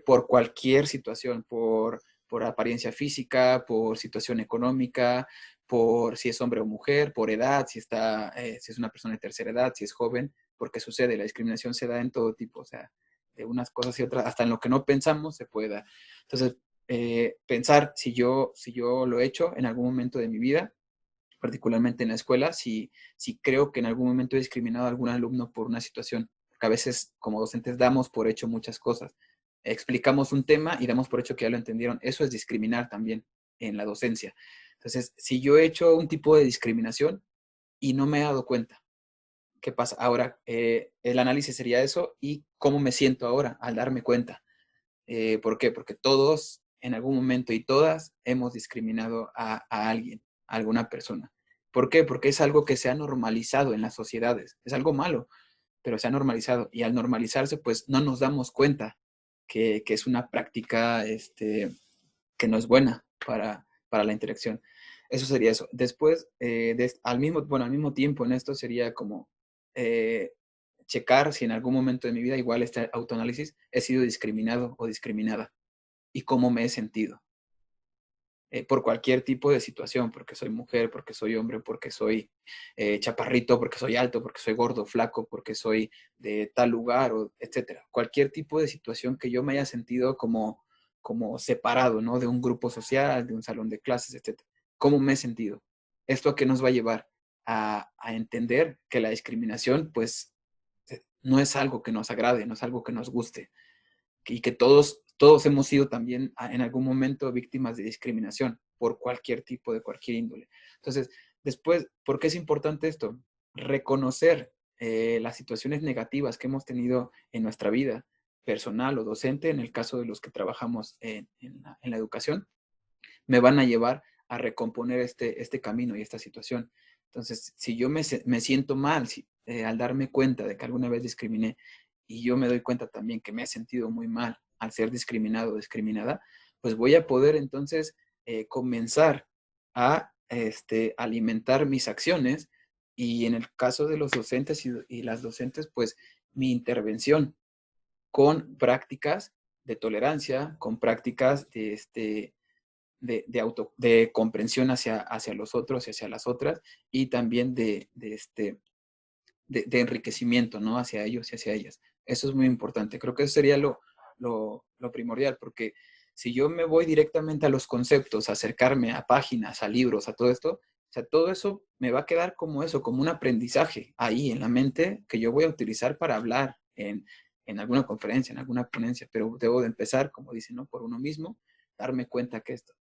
por cualquier situación, por apariencia física, por situación económica, por si es hombre o mujer, por edad, si es una persona de tercera edad, si es joven, porque sucede, la discriminación se da en todo tipo, o sea, de unas cosas y otras, hasta en lo que no pensamos se puede dar. Entonces, pensar si yo lo he hecho en algún momento de mi vida, particularmente en la escuela, si creo que en algún momento he discriminado a algún alumno por una situación, porque a veces como docentes damos por hecho muchas cosas. Explicamos un tema y damos por hecho que ya lo entendieron. Eso es discriminar también en la docencia. Entonces, si yo he hecho un tipo de discriminación y no me he dado cuenta, ¿qué pasa? Ahora, el análisis sería eso y cómo me siento ahora al darme cuenta. ¿Por qué? Porque todos en algún momento y todas hemos discriminado a alguien, a alguna persona. ¿Por qué? Porque es algo que se ha normalizado en las sociedades. Es algo malo, pero se ha normalizado. Y al normalizarse, pues no nos damos cuenta que es una práctica que no es buena para la interacción. Eso sería eso. Después, al mismo tiempo en esto sería como eh, checar si en algún momento de mi vida, igual este autoanálisis, he sido discriminado o discriminada y cómo me he sentido. Por cualquier tipo de situación, porque soy mujer, porque soy hombre, porque soy chaparrito, porque soy alto, porque soy gordo, flaco, porque soy de tal lugar, o etcétera. Cualquier tipo de situación que yo me haya sentido como separado, ¿no? De un grupo social, de un salón de clases, etcétera. ¿Cómo me he sentido? ¿Esto a qué nos va a llevar? A entender que la discriminación, pues, no es algo que nos agrade, no es algo que nos guste y que todos hemos sido también en algún momento víctimas de discriminación por cualquier tipo, de cualquier índole. Entonces, después, ¿por qué es importante esto? Reconocer las situaciones negativas que hemos tenido en nuestra vida personal o docente, en el caso de los que trabajamos en la educación, me van a llevar a recomponer este camino y esta situación. Entonces, si yo me siento mal al darme cuenta de que alguna vez discriminé y yo me doy cuenta también que me he sentido muy mal al ser discriminado o discriminada, pues voy a poder entonces comenzar a alimentar mis acciones y en el caso de los docentes y las docentes, pues mi intervención con prácticas de tolerancia, con prácticas de comprensión hacia los otros y hacia las otras, y también de enriquecimiento, ¿no? Hacia ellos y hacia ellas. Eso es muy importante. Creo que eso sería lo primordial, porque si yo me voy directamente a los conceptos, a acercarme a páginas, a libros, a todo esto, o sea, todo eso me va a quedar como eso, como un aprendizaje ahí en la mente que yo voy a utilizar para hablar en alguna conferencia, en alguna ponencia, pero debo de empezar, como dicen, ¿no? Por uno mismo, darme cuenta que esto.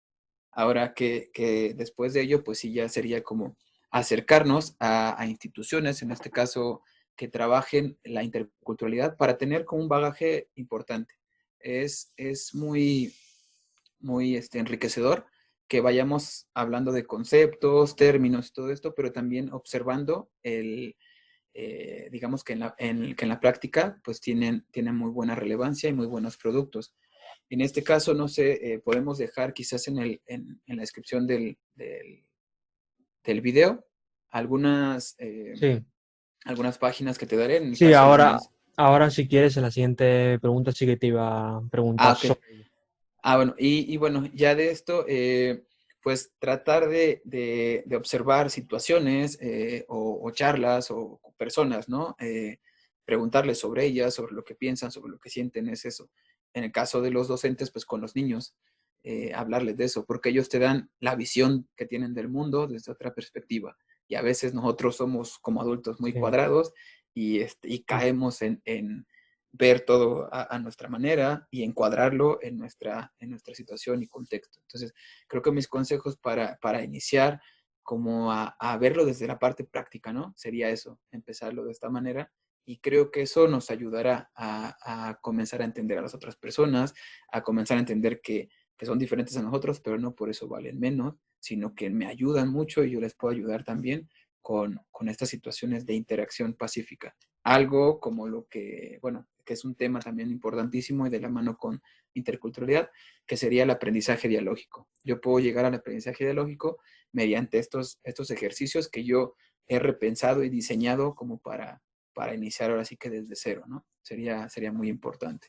Ahora que después de ello, pues sí, ya sería como acercarnos a instituciones, en este caso, que trabajen la interculturalidad para tener como un bagaje importante. Es muy enriquecedor que vayamos hablando de conceptos, términos y todo esto, pero también observando digamos que que en la práctica, pues tienen muy buena relevancia y muy buenos productos. En este caso, no sé, podemos dejar quizás en la descripción del video algunas, Sí, algunas páginas que te daré, en el sí, caso ahora, algunas. ahora si quieres, en la siguiente pregunta sí que te iba a Ah, preguntar ok. sobre ello. Bueno, y bueno, ya de esto, pues tratar de observar situaciones o charlas o personas, ¿no? preguntarles sobre ellas, sobre lo que piensan, sobre lo que sienten, es eso. En el caso de los docentes, pues con los niños, hablarles de eso, porque ellos te dan la visión que tienen del mundo desde otra perspectiva. Y a veces nosotros somos como adultos muy Sí, cuadrados y sí. caemos en ver todo a nuestra manera y encuadrarlo en nuestra situación y contexto. Entonces, creo que mis consejos para iniciar como a verlo desde la parte práctica, ¿no? Sería eso, empezarlo de esta manera. Y creo que eso nos ayudará a comenzar a entender a las otras personas, a comenzar a entender que son diferentes a nosotros, pero no por eso valen menos, sino que me ayudan mucho y yo les puedo ayudar también con estas situaciones de interacción pacífica. Algo como lo que, bueno, que es un tema también importantísimo y de la mano con interculturalidad, que sería el aprendizaje dialógico. Yo puedo llegar al aprendizaje dialógico mediante estos ejercicios que yo he repensado y diseñado como para iniciar ahora sí que desde cero, ¿no? Sería muy importante.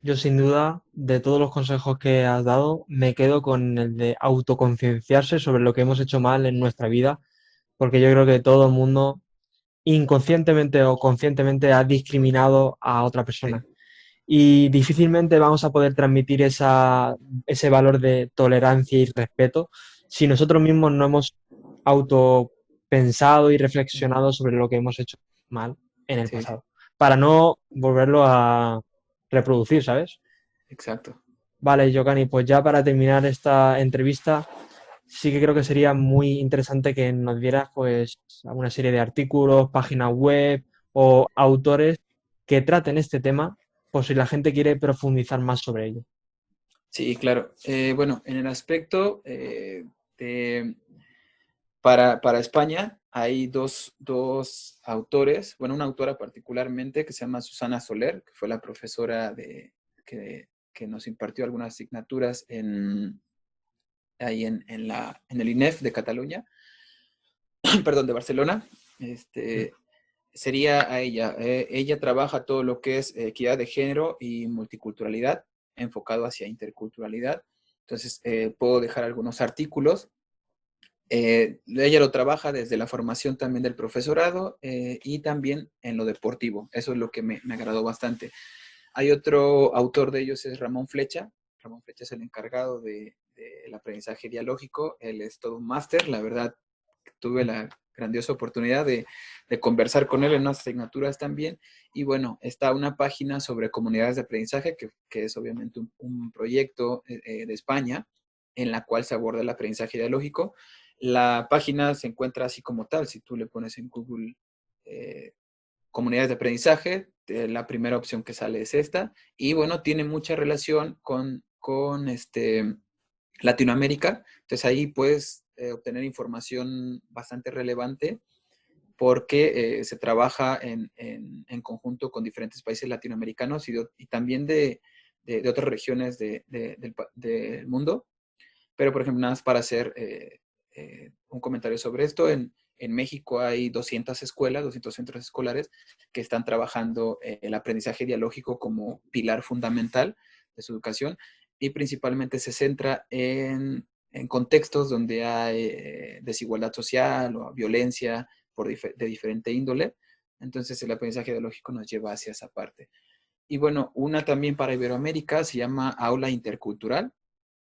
Yo sin duda, de todos los consejos que has dado, me quedo con el de autoconcienciarse sobre lo que hemos hecho mal en nuestra vida, porque yo creo que todo el mundo, inconscientemente o conscientemente, ha discriminado a otra persona. Sí, Y difícilmente vamos a poder transmitir ese valor de tolerancia y respeto si nosotros mismos no hemos autopensado y reflexionado sobre lo que hemos hecho mal en el sí, pasado, para no volverlo a reproducir, ¿sabes? exacto. Vale, Giovanni, pues ya para terminar esta entrevista, sí que creo que sería muy interesante que nos dieras pues alguna serie de artículos, páginas web o autores que traten este tema, por si la gente quiere profundizar más sobre ello. Sí, claro. Bueno, en el aspecto de, para España hay dos autores, bueno, una autora particularmente que se llama Susana Soler, que fue la profesora que nos impartió algunas asignaturas ahí en el INEF de Cataluña, perdón, de Barcelona. Mm. Este, sería a ella. Ella trabaja todo lo que es equidad de género y multiculturalidad, enfocado hacia interculturalidad. Entonces, puedo dejar algunos artículos. Ella lo trabaja desde la formación también del profesorado y también en lo deportivo. Eso es lo que me agradó bastante. Hay otro autor de ellos, es Ramón Flecha. Ramón Flecha es el encargado del aprendizaje dialógico. Él es todo un máster. La verdad, tuve la grandiosa oportunidad de conversar con él en unas asignaturas también. Y bueno, está una página sobre comunidades de aprendizaje, que es obviamente un proyecto de España, en la cual se aborda el aprendizaje dialógico. La página se encuentra así como tal, si tú le pones en Google comunidades de aprendizaje, la primera opción que sale es esta, y bueno, tiene mucha relación con Latinoamérica, entonces ahí puedes obtener información bastante relevante porque se trabaja en conjunto con diferentes países latinoamericanos y también de otras regiones del mundo. Pero, por ejemplo, nada más para hacer un comentario sobre esto, en México hay 200 escuelas, 200 centros escolares que están trabajando el aprendizaje dialógico como pilar fundamental de su educación y principalmente se centra en contextos donde hay desigualdad social o violencia de diferente índole. Entonces el aprendizaje dialógico nos lleva hacia esa parte. Y bueno, una también para Iberoamérica se llama Aula Intercultural.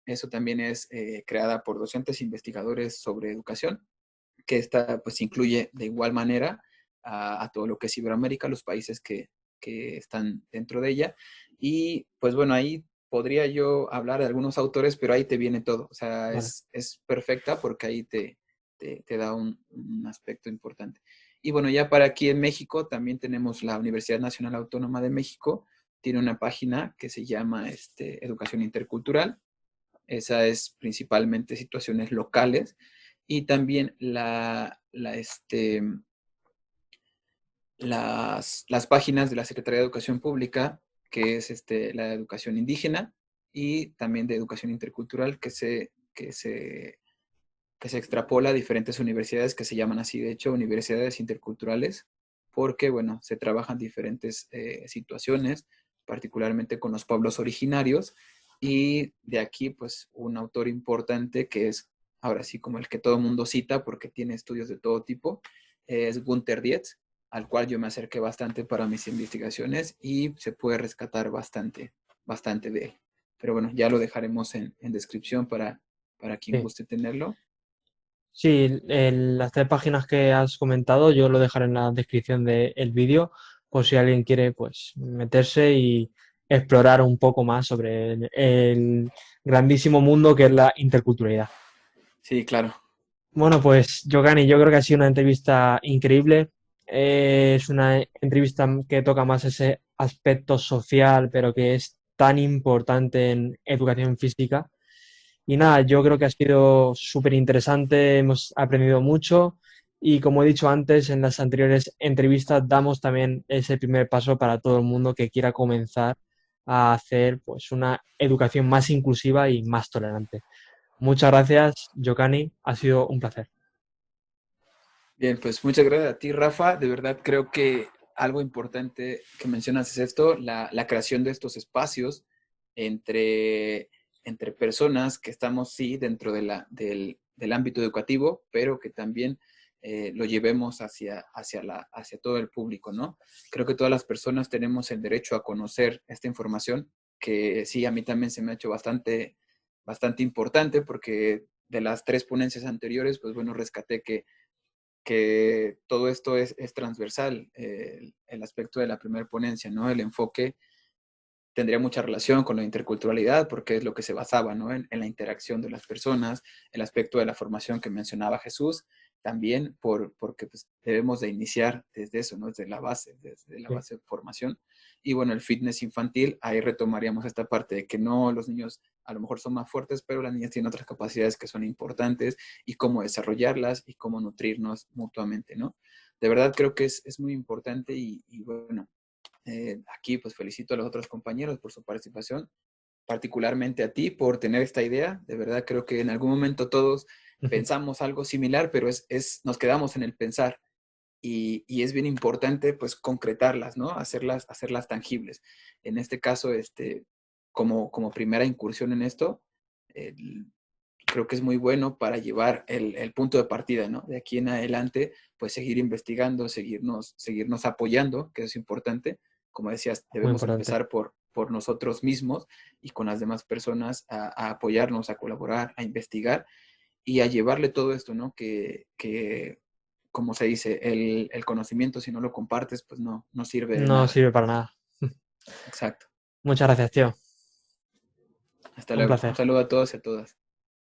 Eso también es creada por docentes e investigadores sobre educación, que esta pues incluye de igual manera a todo lo que es Iberoamérica, los países que están dentro de ella. Y pues bueno, ahí podría yo hablar de algunos autores, pero ahí te viene todo. O sea, Vale. es perfecta porque ahí te da un aspecto importante. Y bueno, ya para aquí en México también tenemos la Universidad Nacional Autónoma de México. Tiene una página que se llama Educación Intercultural. Esa es principalmente situaciones locales y también las páginas de la Secretaría de Educación Pública, que es la de educación indígena y también de educación intercultural, que se extrapola a diferentes universidades que se llaman así, de hecho, universidades interculturales, porque, bueno, se trabajan diferentes situaciones, particularmente con los pueblos originarios, y de aquí, pues, un autor importante que es, ahora sí, como el que todo el mundo cita, porque tiene estudios de todo tipo, es Gunther Dietz. al cual yo me acerqué bastante para mis investigaciones y se puede rescatar bastante de él. Pero bueno, ya lo dejaremos en descripción para quien Sí. guste tenerlo. Sí, las 3 páginas que has comentado yo lo dejaré en la descripción del vídeo por si alguien quiere pues meterse y explorar un poco más sobre el grandísimo mundo que es la interculturalidad. Sí, claro. Bueno, pues Giovanni, yo creo que ha sido una entrevista increíble. Es una entrevista que toca más ese aspecto social, pero que es tan importante en educación física. Y nada, yo creo que ha sido súper interesante, hemos aprendido mucho y como he dicho antes en las anteriores entrevistas, damos también ese primer paso para todo el mundo que quiera comenzar a hacer pues una educación más inclusiva y más tolerante. Muchas gracias, Giovanni, ha sido un placer. Bien, pues muchas gracias a ti, Rafa. De verdad creo que algo importante que mencionas es esto, la creación de estos espacios entre, entre personas que estamos, sí, dentro del ámbito educativo, pero que también lo llevemos hacia todo el público, ¿no? Creo que todas las personas tenemos el derecho a conocer esta información, que sí, a mí también se me ha hecho bastante importante, porque de las 3 ponencias anteriores, pues bueno, rescaté que todo esto es transversal, el aspecto de la primera ponencia, ¿no? El enfoque tendría mucha relación con la interculturalidad porque es lo que se basaba, ¿no? En la interacción de las personas, el aspecto de la formación que mencionaba Jesús, también porque pues, debemos de iniciar desde eso, ¿no? Desde la Sí, base de formación. Y bueno, el fitness infantil, ahí retomaríamos esta parte de que no, los niños a lo mejor son más fuertes, pero las niñas tienen otras capacidades que son importantes y cómo desarrollarlas y cómo nutrirnos mutuamente, ¿no? De verdad creo que es muy importante y bueno, aquí pues felicito a los otros compañeros por su participación, particularmente a ti por tener esta idea. De verdad creo que en algún momento todos pensamos algo similar, pero nos quedamos en el pensar y es bien importante pues concretarlas, ¿no? Hacerlas tangibles. En este caso, como primera incursión en esto, el, creo que es muy bueno para llevar el punto de partida, ¿no? De aquí en adelante, pues seguir investigando, seguirnos apoyando, que es importante. Como decías, muy debemos importante. empezar por nosotros mismos y con las demás personas a apoyarnos, a colaborar, a investigar y a llevarle todo esto, ¿no? Que como se dice, el conocimiento, si no lo compartes, pues no sirve de No nada. sirve para nada. Exacto. Muchas gracias, tío. Hasta Un luego. Un placer. saludo a todos y a todas.